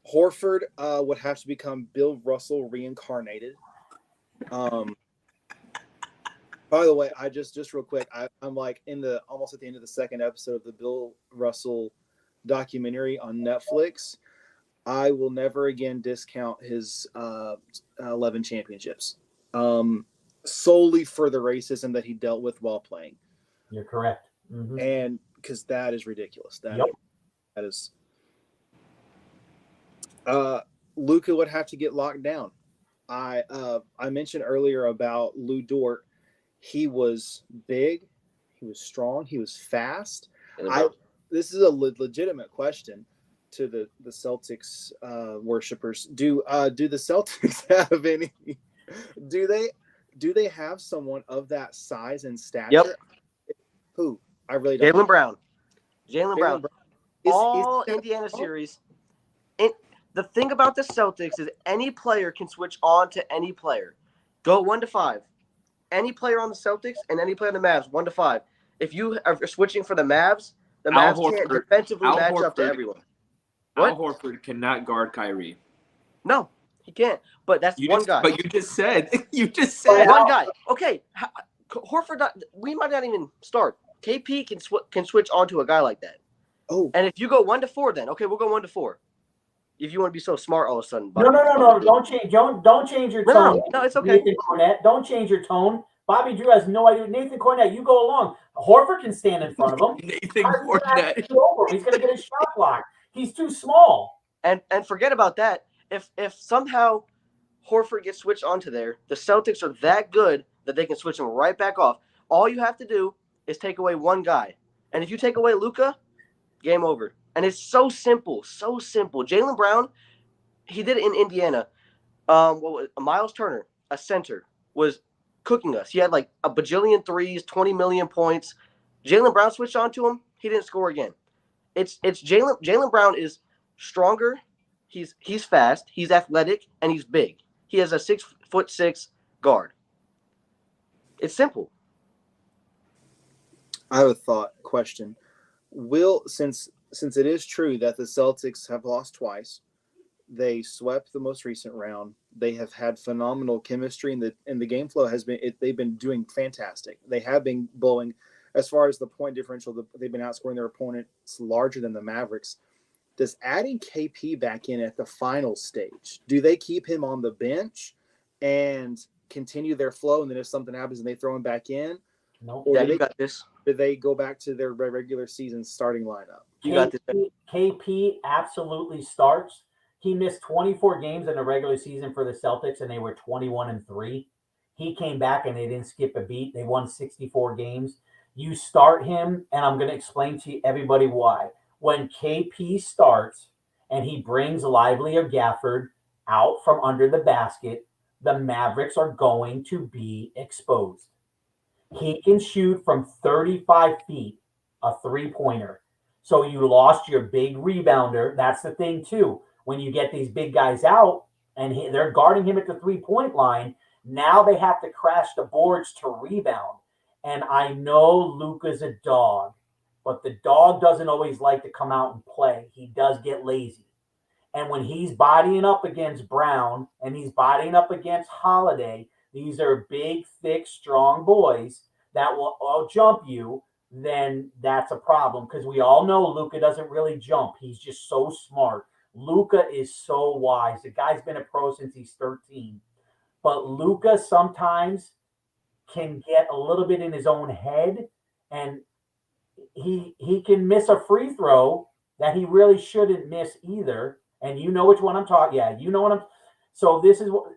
Horford would have to become Bill Russell reincarnated. By the way, I just real quick, I'm like almost at the end of the second episode of the Bill Russell documentary on Netflix. I will never again discount his 11 championships, solely for the racism that he dealt with while playing. You're correct. Mm-hmm. And because that is ridiculous. That is. Luka would have to get locked down. I mentioned earlier about Lou Dort. He was big, he was strong, he was fast. This is a legitimate question to the Celtics worshipers. Do the Celtics have any? Do they have someone of that size and stature? Yep. Who? I really don't. Jaylen Brown. Brown. Is Indiana series. The thing about the Celtics is any player can switch on to any player. Go 1 to 5. Any player on the Celtics and any player on the Mavs, 1 to 5. If you are switching for the Mavs can't defensively match up to everyone. What? Al Horford cannot guard Kyrie. No, he can't. But that's one guy. But you just said one guy. Okay, Horford. We might not even start. KP can switch on to a guy like that. Oh, and if you go 1 to 4, then okay, we'll go 1 to 4. If you want to be so smart all of a sudden. No. Don't change your tone. No, it's okay. Nathan Cornett, don't change your tone. Bobby Drew has no idea. Nathan Cornett, you go along. Horford can stand in front of him. Nathan Cornett. He's going to get a shot block. He's too small. And forget about that. If somehow Horford gets switched onto there, the Celtics are that good that they can switch him right back off. All you have to do is take away one guy. And if you take away Luka, game over. And it's so simple, so simple. Jaylen Brown, he did it in Indiana. Miles Turner, a center, was cooking us. He had like a bajillion threes, 20 million points. Jaylen Brown switched on to him. He didn't score again. It's Jaylen Brown is stronger. He's fast. He's athletic, and he's big. He has a 6'6" guard. It's simple. I have a question. Since it is true that the Celtics have lost twice, they swept the most recent round. They have had phenomenal chemistry, and the game flow has been. They've been doing fantastic. They have been blowing, as far as the point differential. They've been outscoring their opponents larger than the Mavericks. Does adding KP back in at the final stage, do they keep him on the bench and continue their flow, and then if something happens and they throw him back in? No. Yeah, you got this. Do they go back to their regular season starting lineup? You got this. KP absolutely starts. He missed 24 games in the regular season for the Celtics, and they were 21-3. He came back, and they didn't skip a beat. They won 64 games. You start him, and I'm going to explain to everybody why. When KP starts and he brings Lively or Gafford out from under the basket, the Mavericks are going to be exposed. He can shoot from 35 feet, a three-pointer. So you lost your big rebounder. That's the thing, too. When you get these big guys out and they're guarding him at the three-point line, now they have to crash the boards to rebound. And I know Luka's a dog, but the dog doesn't always like to come out and play. He does get lazy. And when he's bodying up against Brown and he's bodying up against Holiday, these are big, thick, strong boys that will outjump you, then that's a problem, because we all know Luka doesn't really jump. He's just so smart. Luka is so wise. The guy's been a pro since he's 13. But Luka sometimes can get a little bit in his own head, and he can miss a free throw that he really shouldn't miss either. And you know which one I'm talking. Yeah, you know what I'm. So this is what,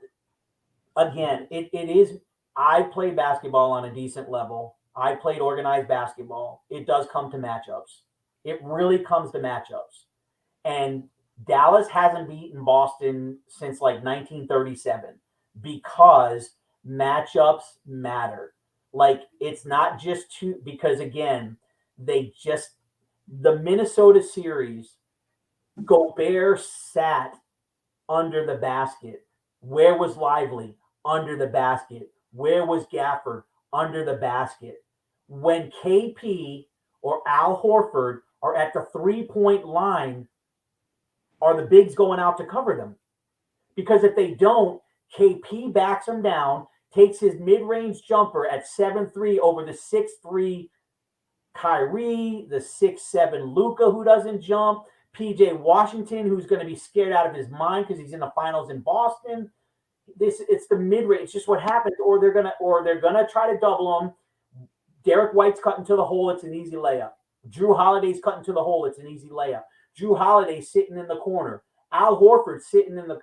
again, it is. I played basketball on a decent level. I played organized basketball. It does come to matchups. It really comes to matchups. And Dallas hasn't beaten Boston since like 1937 because matchups matter. Like, it's not just two, because again, the Minnesota series, Gobert sat under the basket. Where was Lively? Under the basket. Where was Gafford? Under the basket. When KP or Al Horford are at the 3-point line, are the bigs going out to cover them? Because if they don't, KP backs them down, takes his mid-range jumper at 7-3 over the 6'3 Kyrie, the 6'7 Luka, who doesn't jump, PJ Washington, who's going to be scared out of his mind because he's in the finals in Boston. It's the mid-range. It's just what happens. Or they're gonna try to double him. Derek White's cutting to the hole. It's an easy layup. Drew Holiday's cutting to the hole. It's an easy layup. Drew Holiday sitting in the corner. Al Horford sitting in the.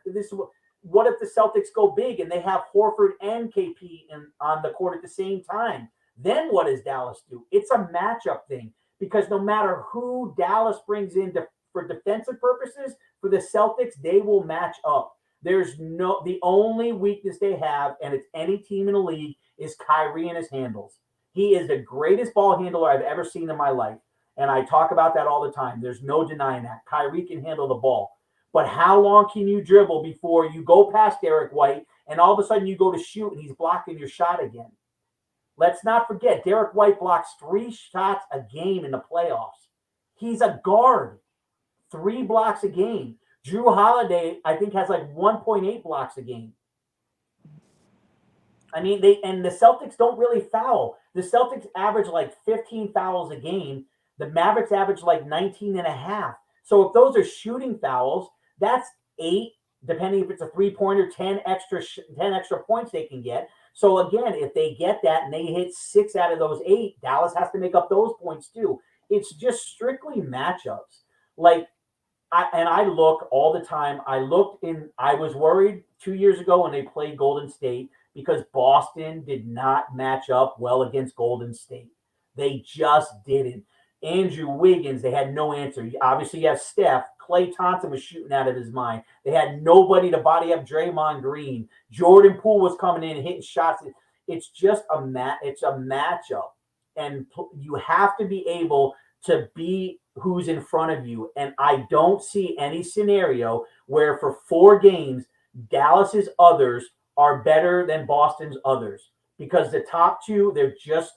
What if the Celtics go big and they have Horford and KP on the court at the same time? Then what does Dallas do? It's a matchup thing, because no matter who Dallas brings in for defensive purposes, for the Celtics, they will match up. The only weakness they have, and it's any team in the league, is Kyrie and his handles. He is the greatest ball handler I've ever seen in my life. And I talk about that all the time. There's no denying that. Kyrie can handle the ball. But how long can you dribble before you go past Derek White and all of a sudden you go to shoot and he's blocking your shot again? Let's not forget, Derek White blocks 3 shots a game in the playoffs. He's a guard. 3 blocks a game. Drew Holiday, I think, has like 1.8 blocks a game. I mean, the Celtics don't really foul. The Celtics average like 15 fouls a game. The Mavericks average like 19 and a half. So if those are shooting fouls, that's 8, depending if it's a 3-pointer, 10 extra points they can get. So again, if they get that and they hit 6 out of those 8, Dallas has to make up those points too. It's just strictly matchups. Like, I look all the time. I was worried 2 years ago when they played Golden State because Boston did not match up well against Golden State. They just didn't. Andrew Wiggins, they had no answer. Obviously, you have Steph. Klay Thompson was shooting out of his mind. They had nobody to body up Draymond Green. Jordan Poole was coming in and hitting shots. It's just it's a matchup. And you have to be able to be who's in front of you. And I don't see any scenario where for 4 games, Dallas's others are better than Boston's others. Because the top 2, they're just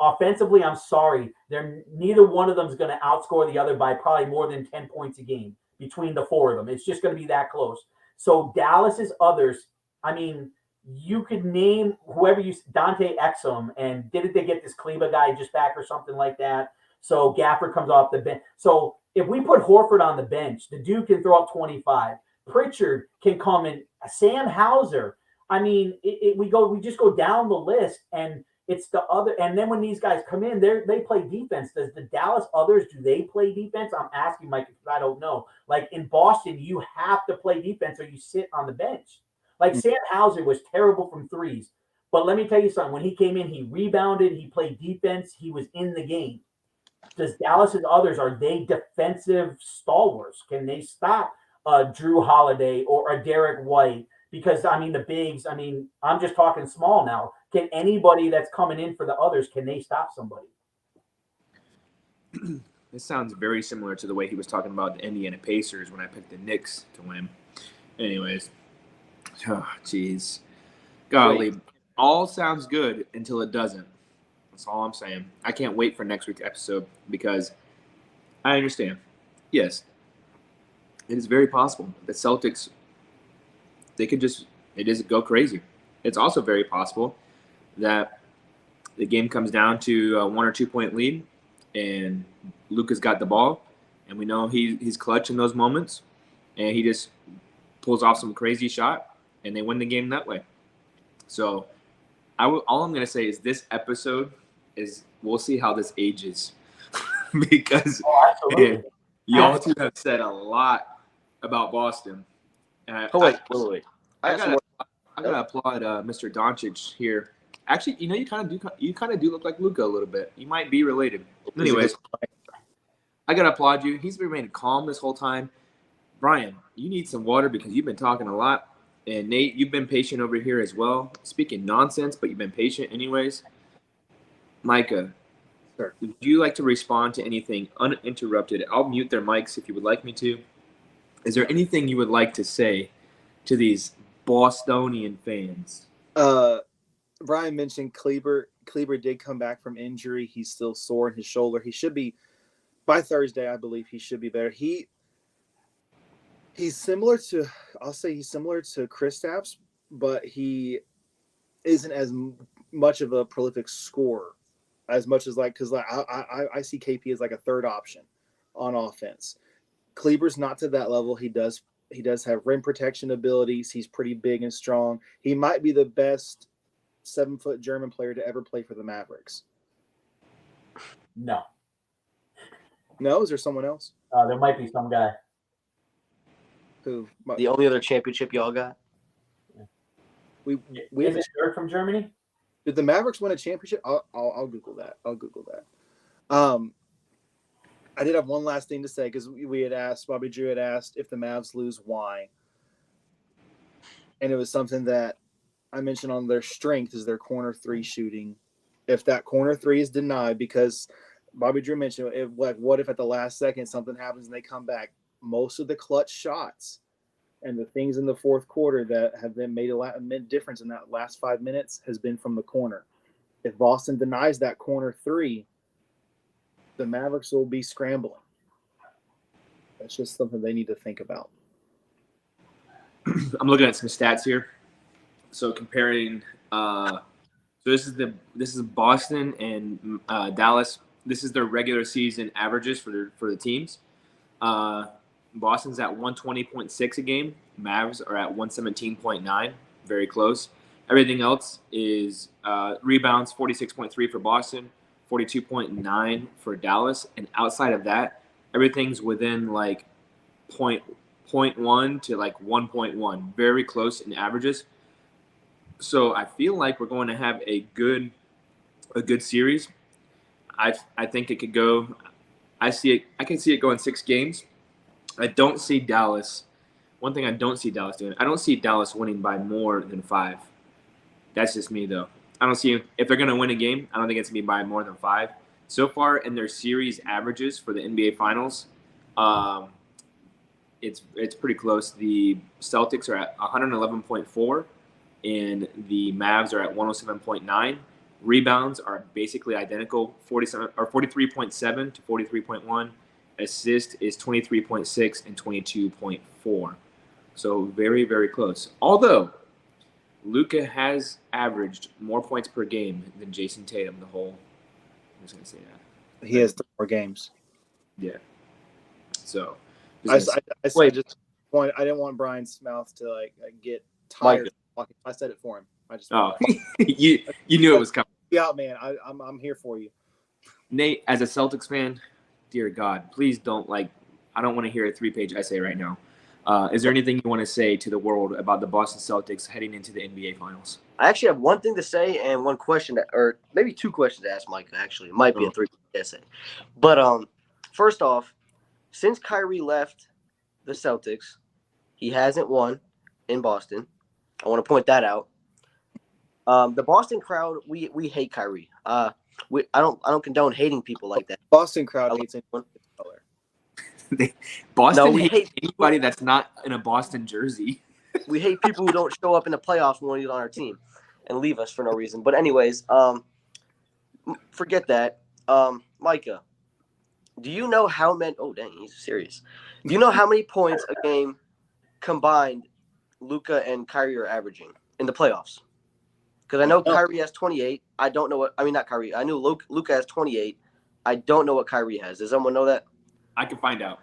offensively, I'm sorry, neither one of them is going to outscore the other by probably more than 10 points a game between the 4 of them. It's just going to be that close. So Dallas's others, I mean, you could name whoever Dante Exum, and didn't they get this Kleba guy just back or something like that? So Gafford comes off the bench. So if we put Horford on the bench, the dude can throw up 25. Pritchard can come in. Sam Hauser. I mean, we just go down the list, and it's the other. And then when these guys come in, they play defense. Does the Dallas others, do they play defense? I'm asking Mike because I don't know. Like in Boston, you have to play defense or you sit on the bench. Like Sam Hauser was terrible from threes. But let me tell you something. When he came in, he rebounded. He played defense. He was in the game. Does Dallas's others, are they defensive stalwarts? Can they stop Drew Holiday or a Derek White? Because, I mean, the bigs, I mean, I'm just talking small now. Can anybody that's coming in for the others, can they stop somebody? This sounds very similar to the way he was talking about the Indiana Pacers when I picked the Knicks to win. Anyways, oh, jeez. Golly, all sounds good until it doesn't. That's all I'm saying. I can't wait for next week's episode because I understand. Yes, it is very possible. The Celtics, they just go crazy. It's also very possible that the game comes down to a 1 or 2 point lead, and Luka's got the ball, and we know he's clutch in those moments, and he just pulls off some crazy shot, and they win the game that way. So all I'm gonna say is this episode is we'll see how this ages because man, y'all two have said a lot about Boston. Wait. I gotta applaud Mr. Doncic here. Actually, you kind of do look like Luka a little bit. You might be related. Anyways, I gotta applaud you. He's remained calm this whole time. Brian, you need some water because you've been talking a lot. And Nate, you've been patient over here as well, speaking nonsense, but you've been patient anyways. Micah, Sure. would you like to respond to anything uninterrupted? I'll mute their mics if you would like me to. Is there anything you would like to say to these Bostonian fans? Brian mentioned Kleber. Kleber did come back from injury. He's still sore in his shoulder. He should be, by Thursday, I believe he should be better. He's similar to Kristaps, but he isn't as much of a prolific scorer as much as because I see KP as like a third option on offense. Kleber's not to that level. He does have rim protection abilities. He's pretty big and strong. He might be the best 7-foot German player to ever play for the Mavericks. No. No, is there someone else? There might be some guy. Who? The only other championship y'all got? We Is it Dirk from Germany? Did the Mavericks win a championship? I'll Google that. I did have one last thing to say because we had asked, Bobby Drew had asked if the Mavs lose, why? And it was something that I mentioned on their strength is their corner three shooting. If that corner three is denied, because Bobby Drew mentioned, what if at the last second something happens and they come back? Most of the clutch shots and the things in the fourth quarter that have been made a difference in that last 5 minutes has been from the corner. If Boston denies that corner three, the Mavericks will be scrambling. That's just something they need to think about. I'm looking at some stats here. So comparing, so this is Boston and Dallas. This is their regular season averages for the teams. Boston's at 120.6 a game. Mavs are at 117.9, very close. Everything else is rebounds, 46.3 for Boston, 42.9 for Dallas, and outside of that, everything's within like 0.1 to like 1.1, very close in averages. So I feel like we're going to have a good series. I think it could go. I can see it going 6 games. I don't see Dallas. One thing I don't see Dallas doing, I don't see Dallas winning by more than 5. That's just me, though. I don't see if they're going to win a game. I don't think it's going to be by more than 5. So far in their series averages for the NBA Finals, it's pretty close. The Celtics are at 111.4, and the Mavs are at 107.9. Rebounds are basically identical, 43.7 to 43.1. Assist is 23.6 and 22.4. So very, very close. Although Luka has averaged more points per game than Jason Tatum the whole. I'm just going to say that. He has 3 more games. Yeah. So I didn't want Brian's mouth to get tired. I said it for him. You knew it was coming. Yeah, man. I'm here for you. Nate, as a Celtics fan, dear God, please don't I don't want to hear a 3-page essay right now. Is there anything you want to say to the world about the Boston Celtics heading into the NBA Finals? I actually have one thing to say and one question, or maybe 2 questions to ask Mike. Actually, it might be a 3-page essay. But first off, since Kyrie left the Celtics, he hasn't won in Boston. I want to point that out. The Boston crowd, we hate Kyrie. I don't condone hating people like that. Boston crowd hates anyone of color. Boston hates anybody that's not in a Boston jersey. We hate people who don't show up in the playoffs when he's on our team and leave us for no reason. But anyways, forget that. Micah, do you know how many? Oh dang, he's serious. Do you know how many points a game combined Luka and Kyrie are averaging in the playoffs? Because I know No. Kyrie has 28. I don't know what – I mean, not Kyrie. I knew Luka has 28. I don't know what Kyrie has. Does someone know that? I can find out.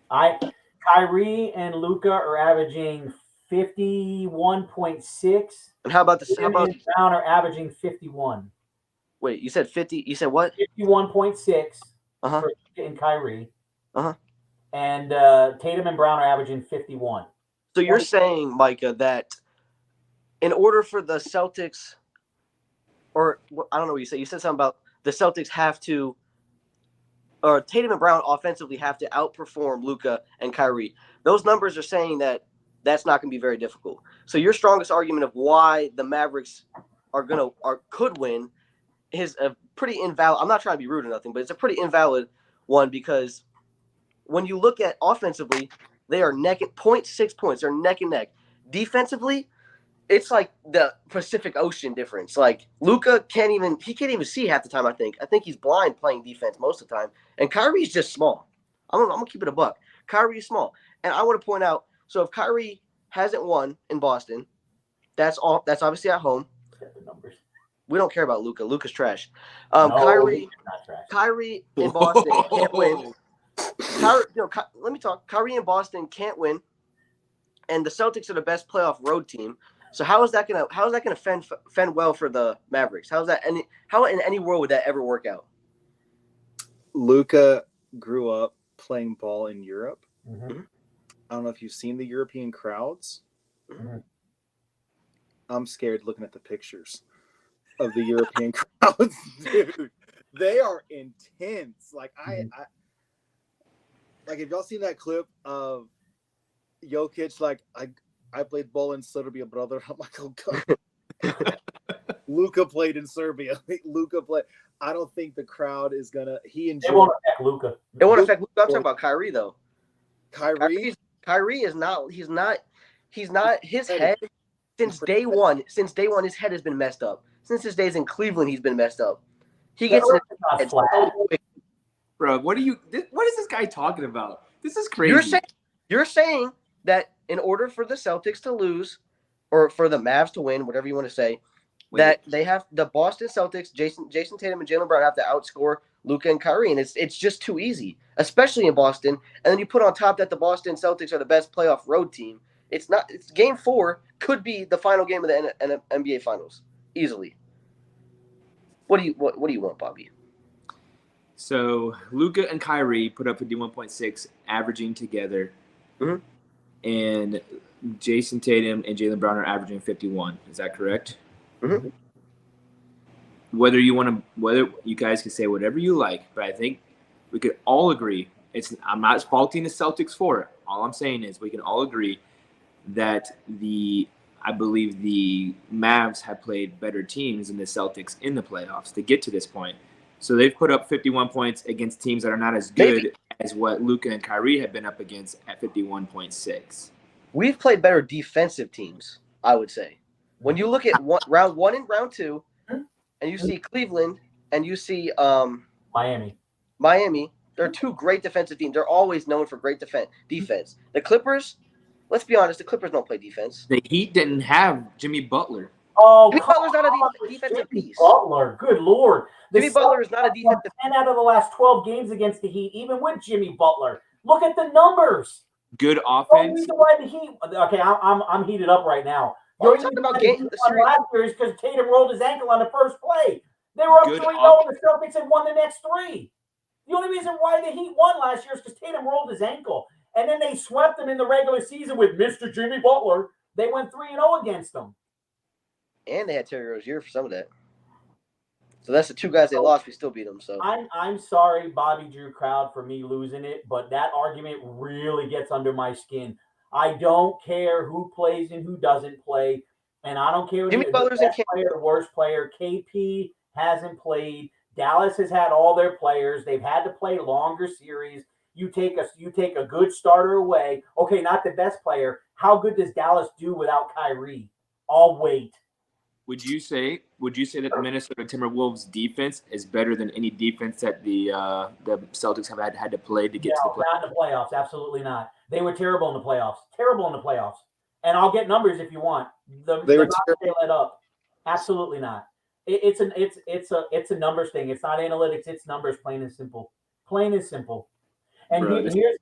Kyrie and Luca are averaging 51.6. And how about this? How Tatum about and Brown are averaging 51. – wait, you said 50 – you said what? 51.6 Uh-huh. for Luka and Kyrie. Uh-huh. And Tatum and Brown are averaging 51. So you're saying, Micah, that in order for the Celtics – or I don't know what you said. You said something about the Celtics have to – or Tatum and Brown offensively have to outperform Luka and Kyrie. Those numbers are saying that that's not going to be very difficult. So your strongest argument of why the Mavericks could win is a pretty invalid. I'm not trying to be rude or nothing, but it's a pretty invalid one because when you look at offensively, they are 0.6 points. They're neck and neck. Defensively, it's like the Pacific Ocean difference. Like Luka can't even see half the time. I think he's blind playing defense most of the time. And Kyrie's just small. I'm gonna keep it a buck. Kyrie's small, and I want to point out. So if Kyrie hasn't won in Boston, that's obviously at home. The numbers. We don't care about Luka. Luka's trash. No, Kyrie, he's not trash. Kyrie in Boston can't win. Let me talk. Kyrie in Boston can't win, and the Celtics are the best playoff road team. So how is that gonna fend well for the Mavericks? How in any world would that ever work out? Luka grew up playing ball in Europe. Mm-hmm. I don't know if you've seen the European crowds. Mm-hmm. I'm scared looking at the pictures of the European crowds, dude. They are intense. Like I like, have y'all seen that clip of Jokic? Like, I played ball in Serbia, brother. I'm like, oh god. Luka played in Serbia. Luka played. I don't think the crowd is gonna. He enjoyed. They won't affect Luka. It won't affect Luka. I'm talking about Kyrie though. Kyrie is not. He's not. His head since day one. Since day one, his head has been messed up. Since his days in Cleveland, he's been messed up. He gets not flat. Bro, what is this guy talking about? This is crazy. You're saying that in order for the Celtics to lose, or for the Mavs to win, whatever you want to say, that they have the Boston Celtics, Jason Tatum and Jaylen Brown have to outscore Luka and Kyrie, and it's just too easy, especially in Boston. And then you put on top that the Boston Celtics are the best playoff road team. It's not. It's Game 4 could be the final game of the NBA Finals easily. What do you want, Bobby? So Luka and Kyrie put up 51.6 averaging together, and Jason Tatum and Jaylen Brown are averaging 51. Is that correct? Mm-hmm. Whether you guys can say whatever you like, but I think we could all agree. I'm not faulting the Celtics for it. All I'm saying is we can all agree that I believe the Mavs have played better teams than the Celtics in the playoffs to get to this point. So they've put up 51 points against teams that are not as good as what Luka and Kyrie have been up against at 51.6. We've played better defensive teams, I would say. When you look at round 1 and round 2, and you see Cleveland and you see Miami, they're two great defensive teams. They're always known for great defense. The Clippers, let's be honest, the Clippers don't play defense. The Heat didn't have Jimmy Butler. Oh, Jimmy Butler's not a defensive piece. Butler, good lord. Jimmy Butler is not a defensive 10 out of the last 12 games against the Heat, even with Jimmy Butler. Look at the numbers. Good The offense. reason why the Heat. Okay, I'm heated up right now. I'm talking about game. Last year is because Tatum rolled his ankle on the first play. They were up 3-0, and the Celtics had won the next 3. The only reason why the Heat won last year is because Tatum rolled his ankle. And then they swept them in the regular season with Mr. Jimmy Butler. They went 3-0 against them. And they had Terry Rozier for some of that. So that's the two guys they lost. We still beat them. So I'm sorry, Bobby Drew crowd, for me losing it, but that argument really gets under my skin. I don't care who plays and who doesn't play, and I don't care who Jimmy Butler's the best player, the worst player. KP hasn't played. Dallas has had all their players. They've had to play longer series. You take a good starter away. Okay, not the best player. How good does Dallas do without Kyrie? I'll wait. Would you say that the Minnesota Timberwolves defense is better than any defense that the Celtics have had to play to get to the playoffs? Not in the playoffs. Absolutely not. They were terrible in the playoffs. And I'll get numbers if you want. They let up. Absolutely not. It's a numbers thing. It's not analytics. It's numbers, plain and simple. Plain and simple. And Bro, this- here's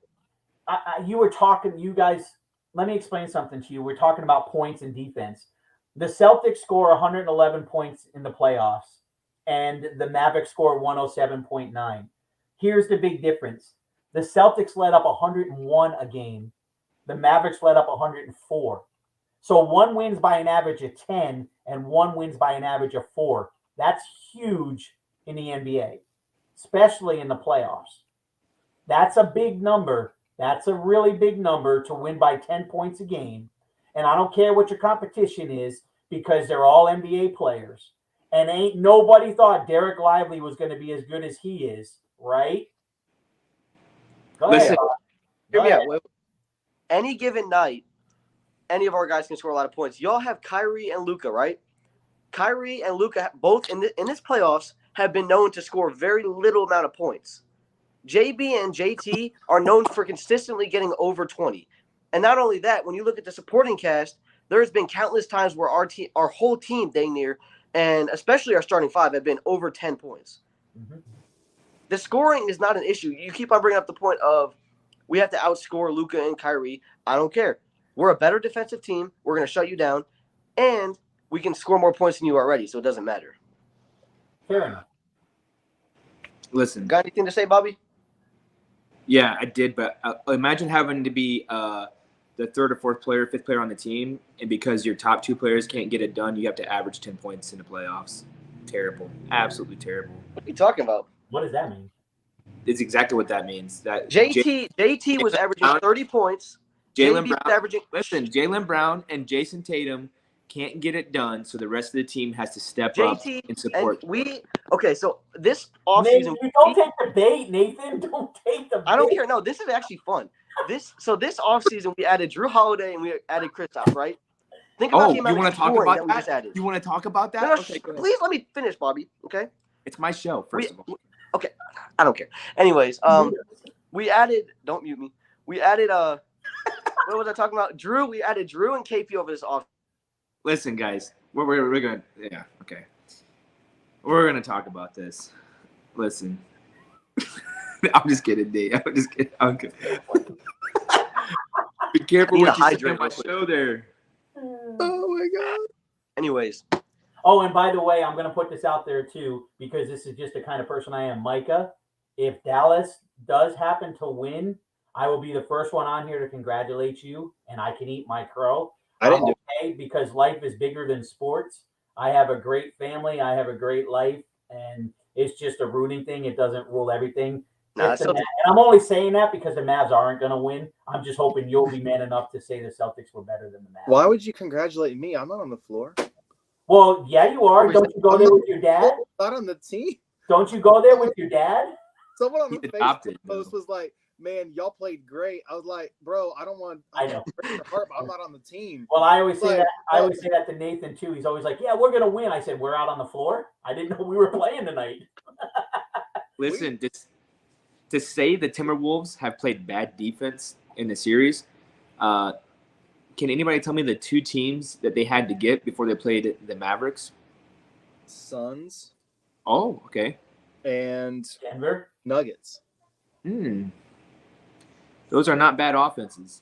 you were talking. You guys, let me explain something to you. We're talking about points and defense. The Celtics score 111 points in the playoffs, and the Mavericks score 107.9. Here's the big difference: the Celtics let up 101 a game. The Mavericks let up 104. So one wins by an average of 10 and one wins by an average of 4. That's huge in the NBA, especially in the playoffs. That's a big number. That's a really big number to win by 10 points a game. And I don't care what your competition is because they're all NBA players. And ain't nobody thought Derek Lively was going to be as good as he is, right? Go Listen, ahead. Hear Go me ahead. out. Any given night, any of our guys can score a lot of points. Y'all have Kyrie and Luka, right? Kyrie and Luka both in this playoffs have been known to score very little amount of points. JB and JT are known for consistently getting over 20. And not only that, when you look at the supporting cast, there's been countless times where our whole team, dang near, and especially our starting five, have been over 10 points. Mhm. The scoring is not an issue. You keep on bringing up the point of we have to outscore Luka and Kyrie. I don't care. We're a better defensive team. We're going to shut you down. And we can score more points than you already, so it doesn't matter. Fair enough. listen. Got anything to say, Bobby? Yeah, I did, but imagine having to be the third or fourth player, fifth player on the team, and because your top two players can't get it done, you have to average 10 points in the playoffs. Terrible. Absolutely terrible. What are you talking about? What does that mean? It's exactly what that means. That JT was averaging 30 points. Jalen JB Brown. was averaging. Listen, Jalen Brown and Jason Tatum can't get it done, so the rest of the team has to step up JT and support. so this Nathan, offseason. you don't take the bait, Nathan. Don't take the bait. I don't care. No, this is actually fun. This offseason we added Drew Holiday and we added Kristaps, right? Think about the You amount want of to talk scoring about that we just that? added. You want to talk about that? No, Okay, go ahead. please let me finish, Bobby. Okay. It's my show, first of all. Okay, I don't care. Anyways, we added. Don't mute me. We added what was I talking about? Drew. We added Drew and KP over this off. Listen, guys, we're gonna okay. We're gonna talk about this. Listen, I'm just kidding, Dave. I'm just kidding. I'm kidding. Be careful I need what to you say hydrate on my real quick. show there. Oh my god. Anyways, Oh, and by the way, I'm going to put this out there too, because this is just the kind of person I am. Micah, if Dallas does happen to win, I will be the first one on here to congratulate you, and I can eat my crow. I didn't I'm do okay because life is bigger than sports. I have a great family. I have a great life, and it's just a rooting thing. It doesn't rule everything. nah, If the still, and I'm only saying that because the Mavs aren't going to win. I'm just hoping you'll be man enough to say the Celtics were better than the Mavs. Why would you congratulate me? I'm not on the floor. Well, yeah, you are. Don't you go there with your dad? Not on the team. Don't you go there with your dad? Someone on the He's Facebook adopted, post though. was like, "Man, y'all played great." I was like, "Bro, I don't want. I know. Heart, but I'm not on the team." Well, I always say Like, that. I always say that to Nathan too. He's always like, "Yeah, we're gonna win." I said, "We're out on the floor. I didn't know we were playing tonight." Listen, to say the Timberwolves have played bad defense in the series, can anybody tell me the two teams that they had to get before they played the Mavericks? Suns Oh, okay. and Denver. Nuggets. Those are not bad offenses.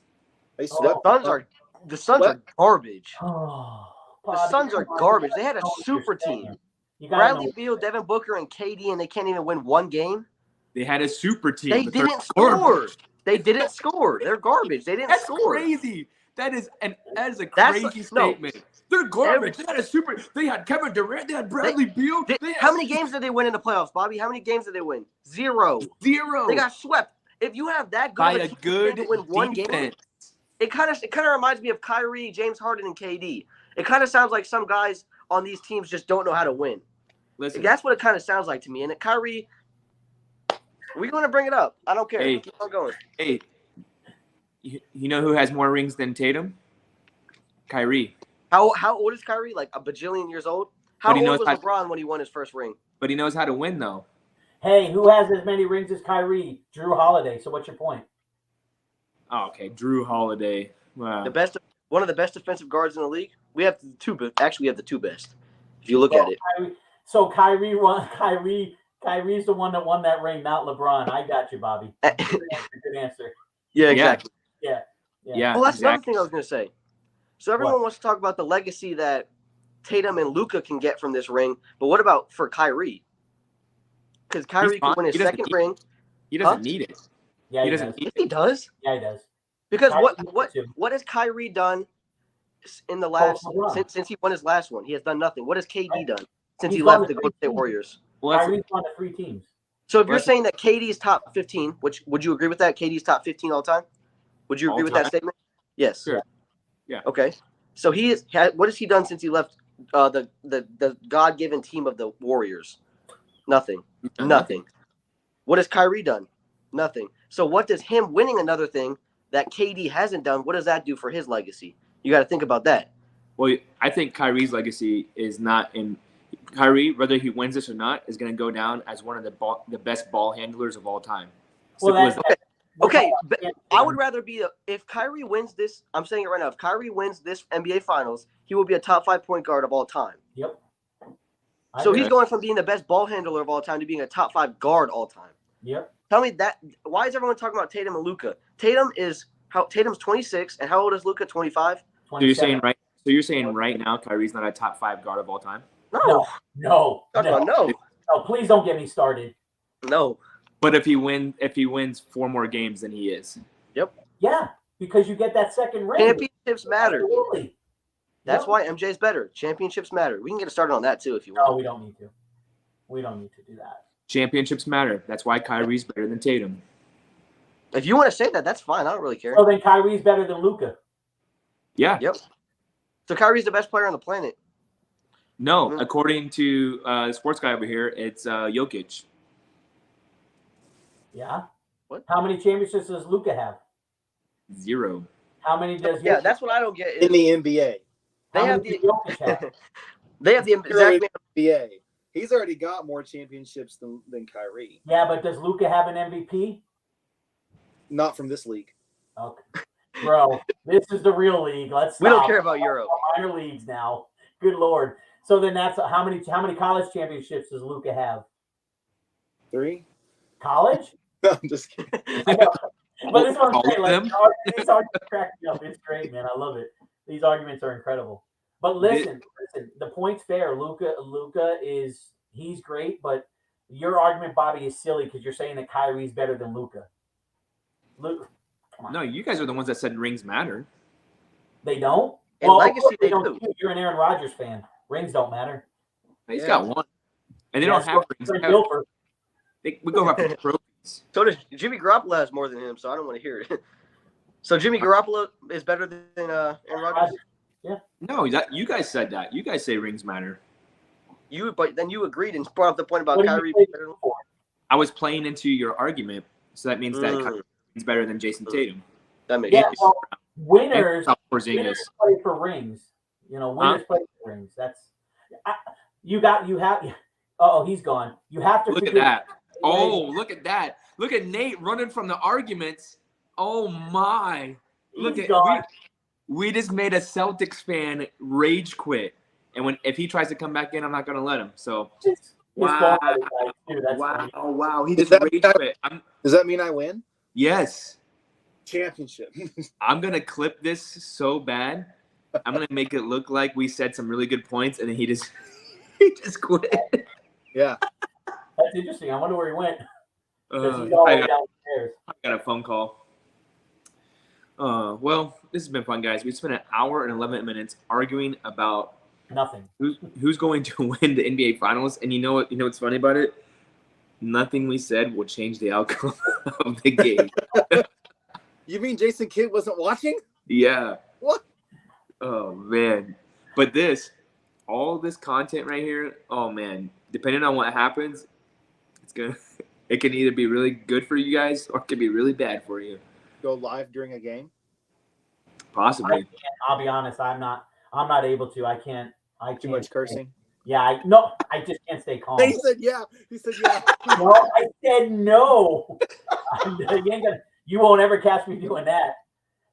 They Oh. swept. the Suns are garbage. Oh, The Bobby, Suns are come on, garbage. you They had a gotta know what super you're team. saying. You gotta Bradley know. Beal, Devin Booker, and KD, and they can't even win one game. They had a super team. They but they're didn't score. garbage. They didn't score. They're garbage. They didn't That's score. crazy. That is a That's crazy no. statement. They're garbage. They had a super. They had Kevin Durant. They had Bradley Beal. They had How many games did they win in the playoffs, Bobby? How many games did they win? 0. 0. They got swept. If you have that good by of a a team good to win one game, defense. it kind of reminds me of Kyrie, James Harden, and KD. It kind of sounds like some guys on these teams just don't know how to win. Listen, That's what it kind of sounds like to me. And Kyrie, we're going to bring it up. I don't care. Hey. Keep on going. hey, you know who has more rings than Tatum? Kyrie. How old is Kyrie? Like a bajillion years old? How But he old knows was LeBron when he won his first ring? But he knows how to win, though. Hey, who has as many rings as Kyrie? Drew Holiday. So what's your point? Oh, okay, Drew Holiday. Wow. One of the best defensive guards in the league. We have the two best. Actually, we have the two best. if you look at it. Kyrie's the one that won that ring, not LeBron. I got you, Bobby. Good answer. Yeah, exactly. Yeah. Yeah. Well, that's another exactly. thing I was going to say. So everyone wants to talk about the legacy that Tatum and Luka can get from this ring, but what about for Kyrie? Because Kyrie can win his second ring. He doesn't need it. Yeah, he doesn't need Yes, it. he does. Yeah, he does. Because Kyrie what has Kyrie done in the last since he won his last one? He has done nothing. What has KD done since he left the Golden State Warriors? Well, Kyrie's gone to 3 teams. So if you're saying that KD's top 15, which would you agree with that? KD's top 15 all time? Would you agree with that statement? Yes. Sure. Yeah. Okay. So what has he done since he left the God-given team of the Warriors? Nothing. Nothing. What has Kyrie done? Nothing. So what does him winning another thing that KD hasn't done, what does that do for his legacy? You got to think about that. Well, I think Kyrie's legacy is not in Kyrie, whether he wins this or not, is going to go down as one of the best ball handlers of all time. Okay, but I would rather be if Kyrie wins this. I'm saying it right now. If Kyrie wins this NBA Finals, he will be a top 5 point guard of all time. Yep. So he's going from being the best ball handler of all time to being a top 5 guard all time. Yep. Tell me that. Why is everyone talking about Tatum and Luka? Tatum's 26, and how old is Luka? 25. So you're saying right now, Kyrie's not a top 5 guard of all time? No. No. Please don't get me started. No. But if he wins 4 more games than he is. Yep. Yeah, because you get that second ring. Championships matter. Absolutely. That's why MJ's better. Championships matter. We can get started on that too if you want. No, we don't need to. We don't need to do that. Championships matter. That's why Kyrie's better than Tatum. If you want to say that, that's fine. I don't really care. So then Kyrie's better than Luka. Yeah. Yep. So Kyrie's the best player on the planet. No, according to the sports guy over here, it's Jokic. Yeah. What? How many championships does Luka have? 0. How many does Yeah, Jokic that's what I don't get. In the NBA. They have the Jokic have? They have the exact NBA. He's already got more championships than Kyrie. Yeah, but does Luka have an MVP? Not from this league. Okay. Bro, this is the real league. Let's stop. We don't care about Europe. Minor leagues now. Good Lord. So then that's how many college championships does Luka have? 3? College? No, I'm just kidding. But this is what I'm saying. Like, them? these arguments crack me up. It's great, man. I love it. These arguments are incredible. But listen. The point's fair. Luka he's great, but your argument, Bobby, is silly because you're saying that Kyrie's better than Luka. No, you guys are the ones that said rings matter. They don't? And legacy, they don't. do. You're an Aaron Rodgers fan. Rings don't matter. He's got 1. And they don't have rings. We go after trophies. So does Jimmy Garoppolo has more than him, so I don't want to hear it. So Jimmy Garoppolo is better than Aaron Rodgers? Yeah. No, you guys said that. You guys say rings matter. But then you agreed and brought up the point about What Kyrie. I was playing into your argument, so that means that Kyrie's better than Jason Tatum. That makes sense. Well, winners Porzingis. play for rings. Winners play for rings. He's gone. You have to Look at that. Oh, look at that. Look at Nate running from the arguments. Oh my. Look at we just made a Celtics fan rage quit. And if he tries to come back in, I'm not gonna let him. So wow. He just rage quit. Does that mean I win? Yes. Championship. I'm gonna clip this so bad. I'm gonna make it look like we said some really good points, and then he just quit. Yeah. That's interesting. I wonder where he went. I got a phone call. Well, this has been fun, guys. We spent an hour and 11 minutes arguing about nothing. Who's going to win the NBA Finals? And you know what? You know what's funny about it? Nothing we said will change the outcome of the game. You mean Jason Kidd wasn't watching? Yeah. What? Oh man! But all this content right here. Oh man! Depending on what happens, it can either be really good for you guys or it can be really bad for you. Go live during a game? Possibly. I'll be honest. I'm not able to. I can't. Too much cursing? Yeah. I just can't stay calm. He said yeah. No, I said no. You won't ever catch me doing that.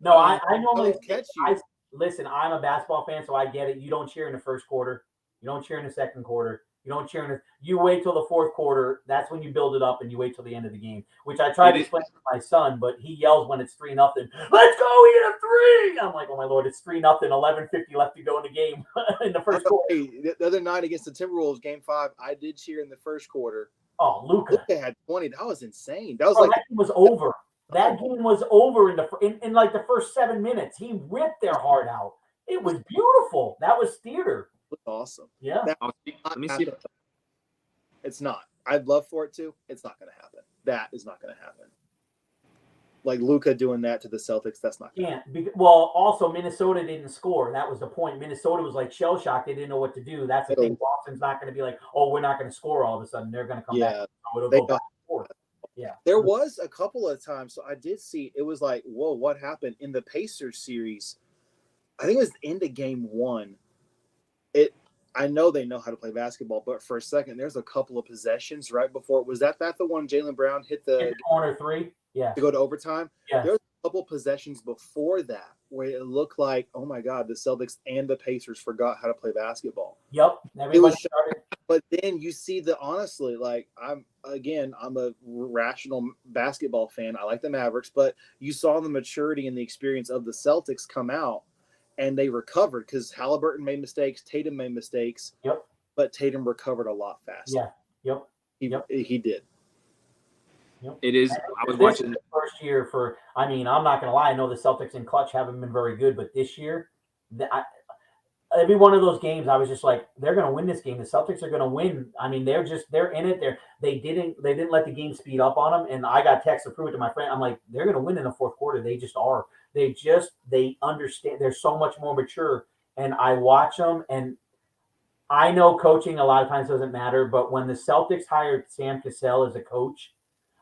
No, I normally catch you. Listen, I'm a basketball fan, so I get it. You don't cheer in the first quarter. You don't cheer in the second quarter. You don't cheer in the. You wait till the fourth quarter. That's when you build it up, and you wait till the end of the game. Which I tried to explain to my son, but he yells when it's 3-0. Let's go! We get a 3. I'm like, oh my lord, it's 3-0. 11:50 left to go in the game in the first quarter. Hey, the other night against the Timberwolves, Game 5, I did cheer in the first quarter. Oh, Luka had 20. That was insane. That was that game was over. That game was over in like the first 7 minutes. He ripped their heart out. It was beautiful. That was theater. It was awesome. Yeah. Let me see. It's not. I'd love for it to. It's not going to happen. That is not going to happen. Like Luka doing that to the Celtics, that's not going to happen. Well, also Minnesota didn't score. That was the point. Minnesota was like shell shocked. They didn't know what to do. That's the thing. Boston's not going to be like, oh, we're not going to score all of a sudden. They're going to come back. It'll go back and forth. Yeah. There was a couple of times. So I did see it was like, whoa, what happened in the Pacers series? I think it was the end of game 1. I know they know how to play basketball, but for a second, there's a couple of possessions right before. Was that the one Jaylen Brown hit the corner 3? Yeah. To go to overtime? Yeah. There was a couple possessions before that where it looked like, oh my God, the Celtics and the Pacers forgot how to play basketball. Yep. Everybody started. But then you see honestly, like I'm a rational basketball fan. I like the Mavericks, but you saw the maturity and the experience of the Celtics come out. And they recovered because Halliburton made mistakes, Tatum made mistakes. Yep. But Tatum recovered a lot faster. Yeah. Yep. He did. Yep. It is. I was watching the first year for. I mean, I'm not gonna lie. I know the Celtics in clutch haven't been very good, but this year, every one of those games, I was just like, they're gonna win this game. The Celtics are gonna win. I mean, they're in it. They didn't let the game speed up on them. And I got text to prove it to my friend. I'm like, they're gonna win in the fourth quarter. They just are. They understand. They're so much more mature. And I watch them, and I know coaching a lot of times doesn't matter. But when the Celtics hired Sam Cassell as a coach,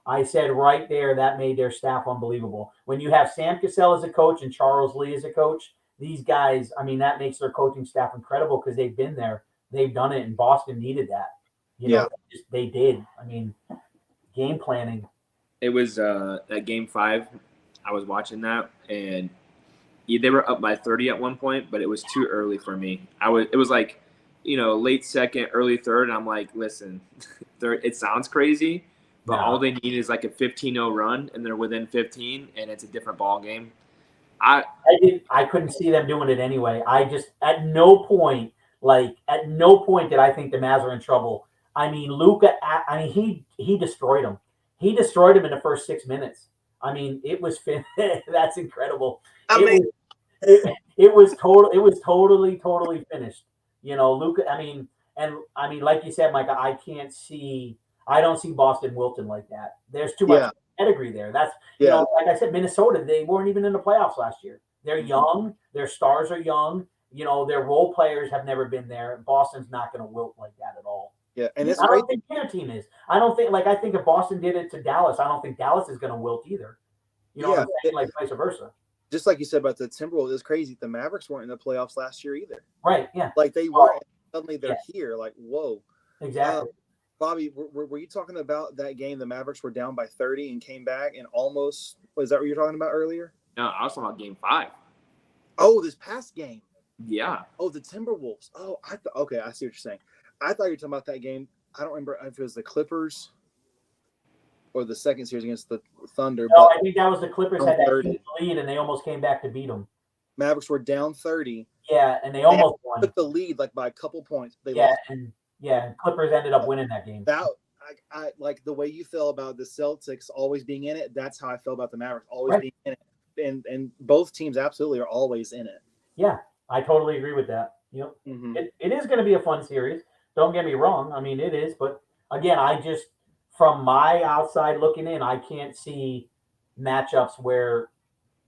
I said right there that made their staff unbelievable. When you have Sam Cassell as a coach and Charles Lee as a coach, these guys, I mean, that makes their coaching staff incredible because they've been there, they've done it, and Boston needed that. You know, they did. I mean, game planning. It was at Game 5. I was watching that, and they were up by 30 at one point, but it was too early for me. It was like, late second, early third, and I'm like, listen, it sounds crazy, but all they need is like a 15-0 run, and they're within 15, and it's a different ball game. I couldn't see them doing it anyway. I just at no point did I think the Mavs were in trouble. I mean, Luka. I mean, he destroyed him. He destroyed him in the first 6 minutes. I mean, it was that's incredible. It was totally finished. Luka. I mean, like you said, Mike, I don't see Boston wilting like that. There's too much pedigree there. That's like I said, Minnesota, they weren't even in the playoffs last year. They're young, their stars are young, their role players have never been there. Boston's not going to wilt like that at all. Yeah, and I don't think their team is. I think if Boston did it to Dallas, I don't think Dallas is going to wilt either. What I'm saying? Like vice versa. Just like you said about the Timberwolves, it's crazy. The Mavericks weren't in the playoffs last year either. Right, yeah. Like they weren't. Suddenly they're here. Like, whoa. Exactly. Bobby, were you talking about that game? The Mavericks were down by 30 and came back and almost – was that what you were talking about earlier? No, I was talking about Game 5. Oh, this past game. Yeah. Oh, the Timberwolves. Oh, okay, I see what you're saying. I thought you were talking about that game. I don't remember if it was the Clippers or the second series against the Thunder. No, I think that was the Clippers had that huge lead, and they almost came back to beat them. Mavericks were down 30. Yeah, and they almost won. Took the lead like by a couple points. They lost. And Clippers ended up winning that game. I like the way you feel about the Celtics always being in it. That's how I feel about the Mavericks always being in it. And both teams absolutely are always in it. Yeah, I totally agree with that. Mm-hmm. It is going to be a fun series. Don't get me wrong. I mean, it is. But again, I just, from my outside looking in, I can't see matchups where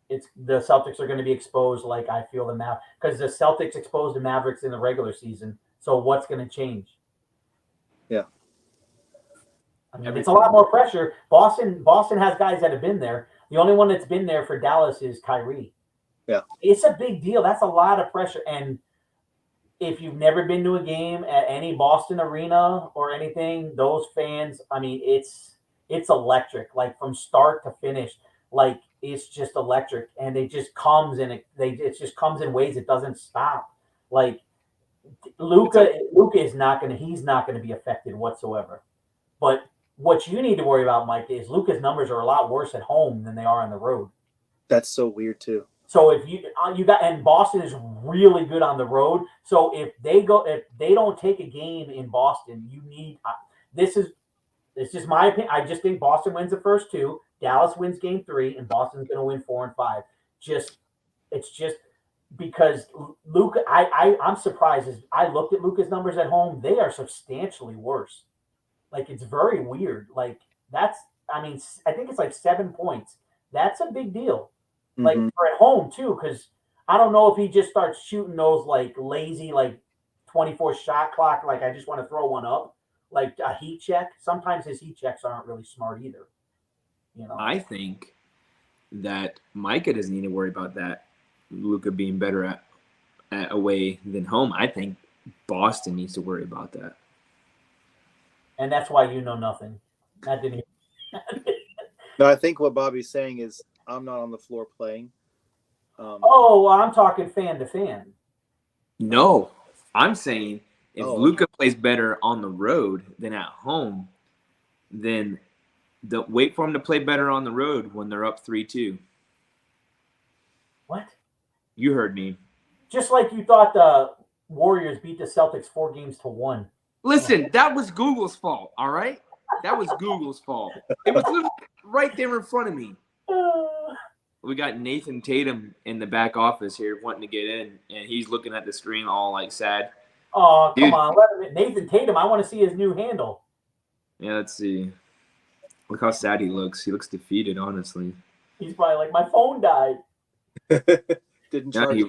the Celtics are going to be exposed like I feel the Mavericks. Because the Celtics exposed the Mavericks in the regular season. So what's going to change? Yeah. I mean, it's a lot more pressure. Boston has guys that have been there. The only one that's been there for Dallas is Kyrie. Yeah. It's a big deal. That's a lot of pressure. And if you've never been to a game at any Boston arena or anything, those fans, I mean, it's electric. Like from start to finish, like it's just electric. And it just comes in ways it doesn't stop. Like Luca is not going to. He's not going to be affected whatsoever. But what you need to worry about, Mike, is Luca's numbers are a lot worse at home than they are on the road. That's so weird too. So if you got, and Boston is really good on the road. So if they don't take a game in Boston, you need. This is just my opinion. I just think Boston wins the first two. Dallas wins game 3, and Boston's going to win 4 and 5. It's just because Luca. I'm surprised. As I looked at Luca's numbers at home, they are substantially worse. Like, it's very weird. Like, that's. I mean, I think it's like 7 points. That's a big deal. Like, for at home too, because I don't know if he just starts shooting those like lazy, like 24 shot clock, like I just want to throw one up, like a heat check. Sometimes his heat checks aren't really smart either. You know, I think that Micah doesn't need to worry about that. Luca being better at away than home. I think Boston needs to worry about that. and that's why you know nothing. That didn't. No, I think what Bobby's saying is I'm not on the floor playing. Oh, well, I'm talking fan to fan. No, I'm saying if Luca okay. plays better on the road than at home, then wait for him to play better on the road when they're up 3-2. What? You heard me. Just like you thought the Warriors beat the Celtics 4-1. Listen, that was Google's fault, all right? That was Google's fault. It was literally right there in front of me. We got Nathan Tatum in the back office here wanting to get in, and he's looking at the screen all like sad. Oh, come on. Nathan Tatum, I want to see his new handle. Yeah, let's see. Look how sad he looks. He looks defeated, honestly. He's probably like, my phone died. Didn't Yeah, charge.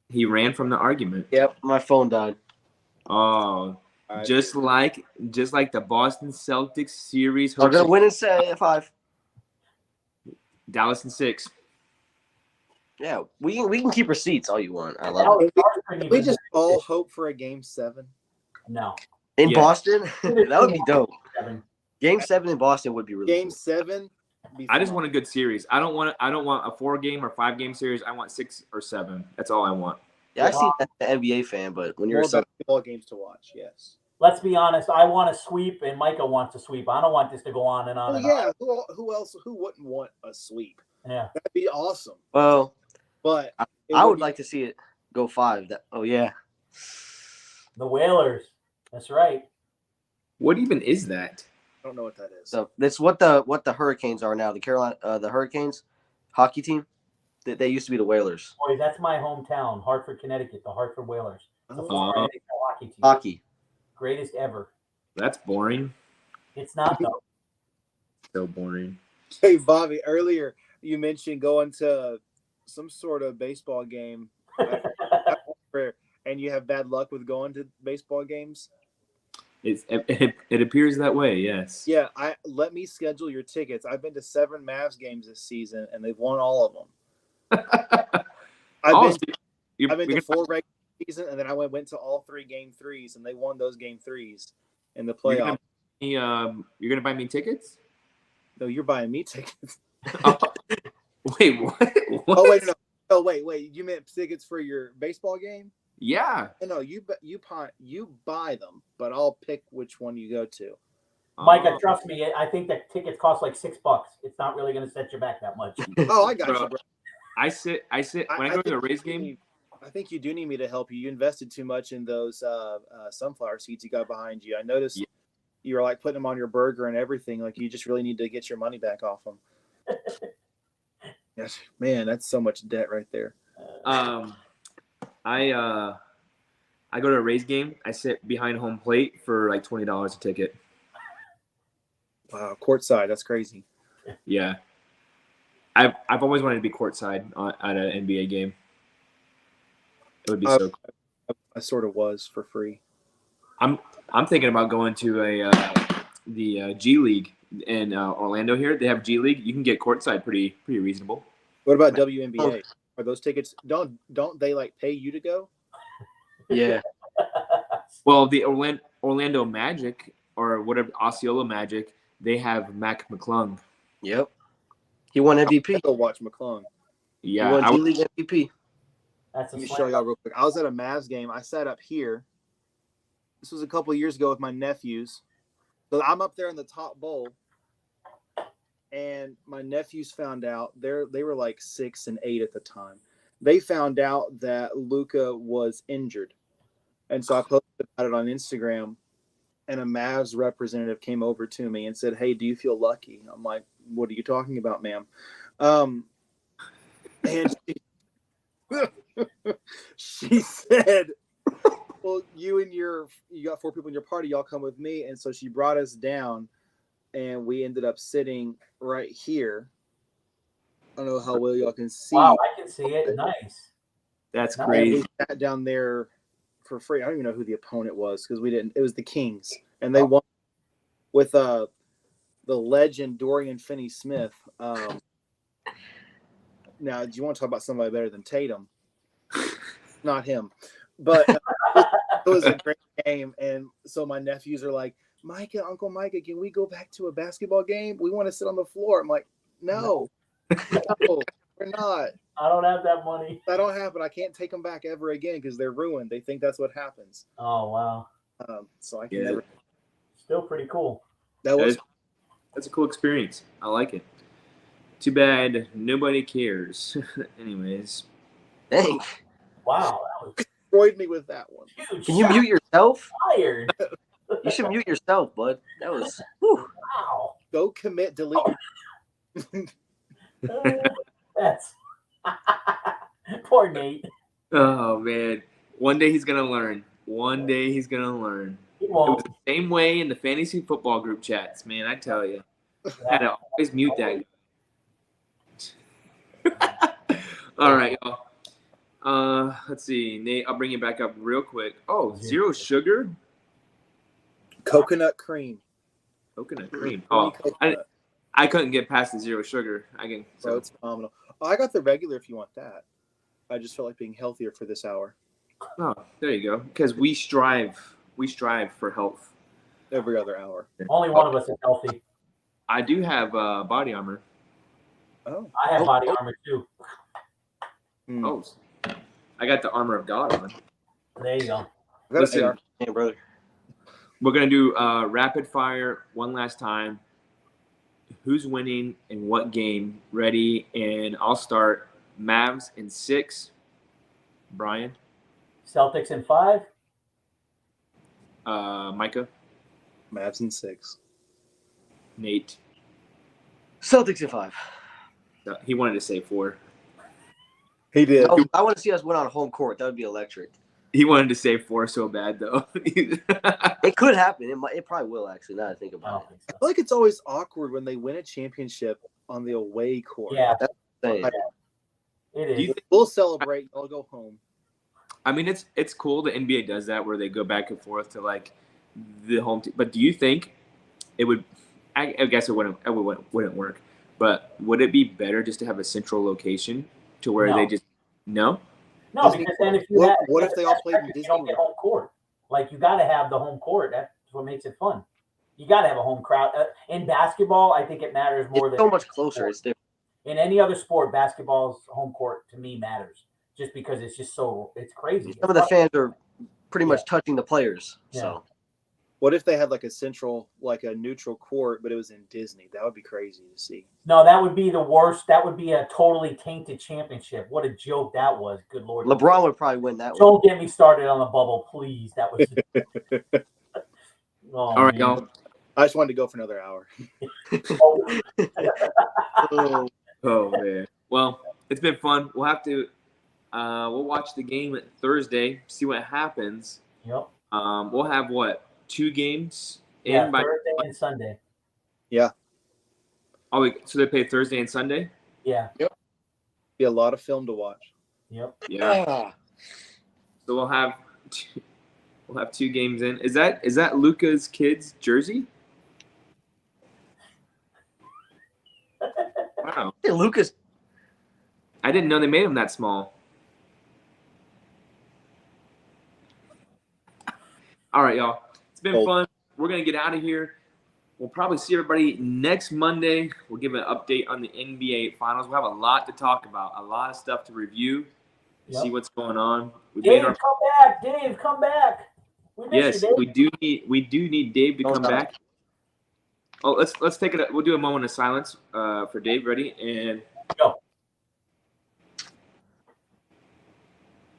he ran from the argument. Yep, my phone died. Oh, Right. just like the Boston Celtics series. I'm gonna win in 5. Dallas in 6. Yeah, we can keep receipts all you want. I love it. Can we just all hope for a game 7? No. In Yeah. Boston, that would be dope. 7. Game 7 in Boston would be really Game cool. 7. I just want a good series. I don't want a 4-game or 5-game series. I want 6 or 7. That's all I want. Yeah, I see that an NBA fan, but when you're more a basketball games to watch. Yes. Let's be honest. I want to sweep, and Micah wants to sweep. I don't want this to go on and on. Oh and yeah. Who else? Who wouldn't want a sweep? on. Yeah. That'd be awesome. well, But I would like to see it go 5. Oh yeah, The Whalers. That's right. What even is that? I don't know what that is. so that's what the Hurricanes are now. The Hurricanes hockey team. They used to be the Whalers. Boys, that's my hometown, Hartford, Connecticut. The Hartford Whalers. The former NHL hockey team. Hockey. Greatest ever. That's boring. It's not though. So boring. Hey Bobby, earlier you mentioned going to some sort of baseball game, and you have bad luck with going to baseball games. It appears that way. Yes. Yeah, let me schedule your tickets. I've been to 7 Mavs games this season, and they've won all of them. I've been to 4 regular season, and then I went to all 3 game 3s, and they won those game 3s in the playoff. You're gonna buy me tickets? No, you're buying me tickets. Wait, what? Oh wait, no. Oh wait. You meant tickets for your baseball game? Yeah. No, you buy them, but I'll pick which one you go to. Micah, trust me. I think that tickets cost like $6. It's not really going to set you back that much. Oh, I got Bro, you, bro. I sit when I go to the Rays game. I think you do need me to help you. You invested too much in those sunflower seeds you got behind you. I noticed you were like putting them on your burger and everything. Like you just really need to get your money back off them. Yes, man, that's so much debt right there. I go to a Rays game. I sit behind home plate for like $20 a ticket. Wow, courtside, that's crazy. Yeah, I've always wanted to be courtside at an NBA game. It would be so cool. I sort of was for free. I'm thinking about going to the G League in Orlando here. They have G League. You can get courtside pretty reasonable. What about WNBA? Are those tickets? Don't they like pay you to go? Yeah. Well, the Orlando Magic or whatever Osceola Magic, they have Mac McClung. Yep. He won MVP. Go watch McClung. Yeah, He won G League MVP. That's a Let me slam show y'all dunk. real quick. I was at a Mavs game. I sat up here. This was a couple of years ago with my nephews. So I'm up there in the top bowl, and my nephews found out they were like 6 and 8 at the time. They found out that Luka was injured, and so I posted about it on Instagram. And a Mavs representative came over to me and said, "Hey, do you feel lucky?" I'm like, "What are you talking about, ma'am?" And she said, "Well, you got 4 people in your party. Y'all come with me." And so she brought us down, and we ended up sitting right here. I don't know how well y'all can see. Wow, I can see it. Nice. That's Nice. And we crazy. sat down there for free. I don't even know who the opponent was because we didn't. It was the Kings, and they won with the legend Dorian Finney-Smith. Now, do you want to talk about somebody better than Tatum? Not him, but it was a great game. And so my nephews are like, "Micah, Uncle Micah, can we go back to a basketball game? We want to sit on the floor." I'm like, "No, no, we're not. I don't have that money. That don't happen. I can't take them back ever again because they're ruined. They think that's what happens." Oh wow. So I can Yeah, never. Still pretty cool. That was that's a cool experience. I like it. Too bad nobody cares. Anyways, Dang. Wow, that was destroyed me with that one. huge. Can you Shots mute yourself? fired. You should mute yourself, bud. That was. Whew. Wow. Go commit, delete. That's poor Nate. oh man, one day he's gonna learn. One day he's gonna learn. He It was won't. the same way in the fantasy football group chats, man. I tell you, I had to always mute that. All right, y'all. Let's see, Nate. I'll bring you back up real quick. Oh, zero sugar, Coconut cream. coconut cream. Creamy Oh, coconut. I couldn't get past the zero sugar. I can. Bro, So it's phenomenal. Oh, I got the regular if you want that. I just felt like being healthier for this hour. oh, there you go. Because we strive for health. Every other hour. Only one of us is healthy. I do have body armor. Oh. I have body armor too. Hmm. Oh, I got the armor of God on. There you go. I got an Listen, AR. Hey, brother. we're gonna do rapid fire one last time. Who's winning in what game? Ready? And I'll start. Mavs in 6. Brian, Celtics in 5. Micah, Mavs in 6. Nate. Celtics in 5. He wanted to say 4. He did. Oh, I want to see us win on home court. That would be electric. He wanted to say 4 so bad though. It could happen. It probably will, actually, now that I think I about don't it. think so. I feel like it's always awkward when they win a championship on the away court. Yeah, Saying. it Do is. you think, We'll celebrate. I'll go home. I mean, it's cool the NBA does that where they go back and forth to like the home team. But do you think it would? I guess it wouldn't work. But would it be better just to have a central location to where No. they just no? No, Disney because then if you What- have, what if they all played in you don't get Disneyland? home court. Like you got to have the home court. That's what makes it fun. You got to have a home crowd. In basketball, I think it matters more It's than so much closer. It's different. in any other sport. Basketball's home court to me matters just because it's just it's crazy. Some of the fans are pretty much touching the players. Yeah. So What if they had like a neutral court, but it was in Disney? That would be crazy to see. No, that would be the worst. That would be a totally tainted championship. What a joke that was. Good Lord. LeBron would probably win that one. Don't get me started on the bubble, please. That was. All right, man. y'all. I just wanted to go for another hour. Oh, Oh man. Well, it's been fun. We'll have to. We'll watch the game Thursday. See what happens. yep. We'll have what 2 games in Yeah, by. Thursday and Sunday. Oh, so they play Thursday and Sunday. Yeah. Be a lot of film to watch. Yep. Yeah. So we'll have 2 games in. Is that Luca's kid's jersey? Wow. Hey, Lucas. I didn't know they made him that small. All right, y'all. It's been fun. We're going to get out of here. We'll probably see everybody next Monday. We'll give an update on the NBA Finals. We'll have a lot to talk about, a lot of stuff to review. Yep. see what's going on. We Dave, made our come back. Dave, come back. We miss yes, you, Dave. we do need Dave to Oh, come no. back. Oh, let's take it. We'll do a moment of silence for Dave. Ready? And Go. all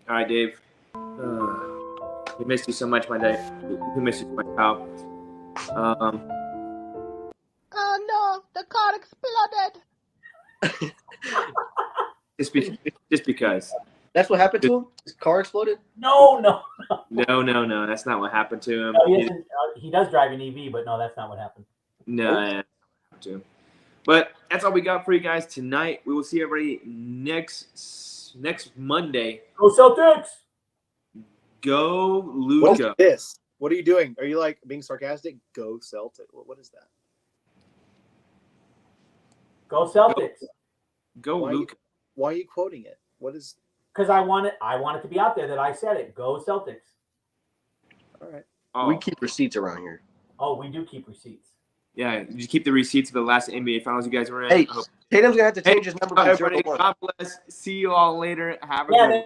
right, Dave. We missed you so much, my day. We missed you so much, pal. Oh no, the car exploded. Just because. That's what happened to him? His car exploded? No. No. That's not what happened to him. No, he does drive an EV, but no, that's not what happened. No, that's not what happened to him. But that's all we got for you guys tonight. We will see everybody next Monday. Go Celtics! Go What Luca. is this? What are you doing? Are you like being sarcastic? Go Celtic. What is that? Go Celtics! Go Why, Luca. why are you quoting it? What is? Because I want it to be out there that I said it. Go Celtics! All right. Oh, We keep receipts around here. Oh, we do keep receipts. yeah. Did you keep the receipts of the last NBA finals you guys were in? Hey, I hope- Tatum's going to have to change his number from 0 everybody, to 1. God bless. See you all later. Have a Yeah, good one.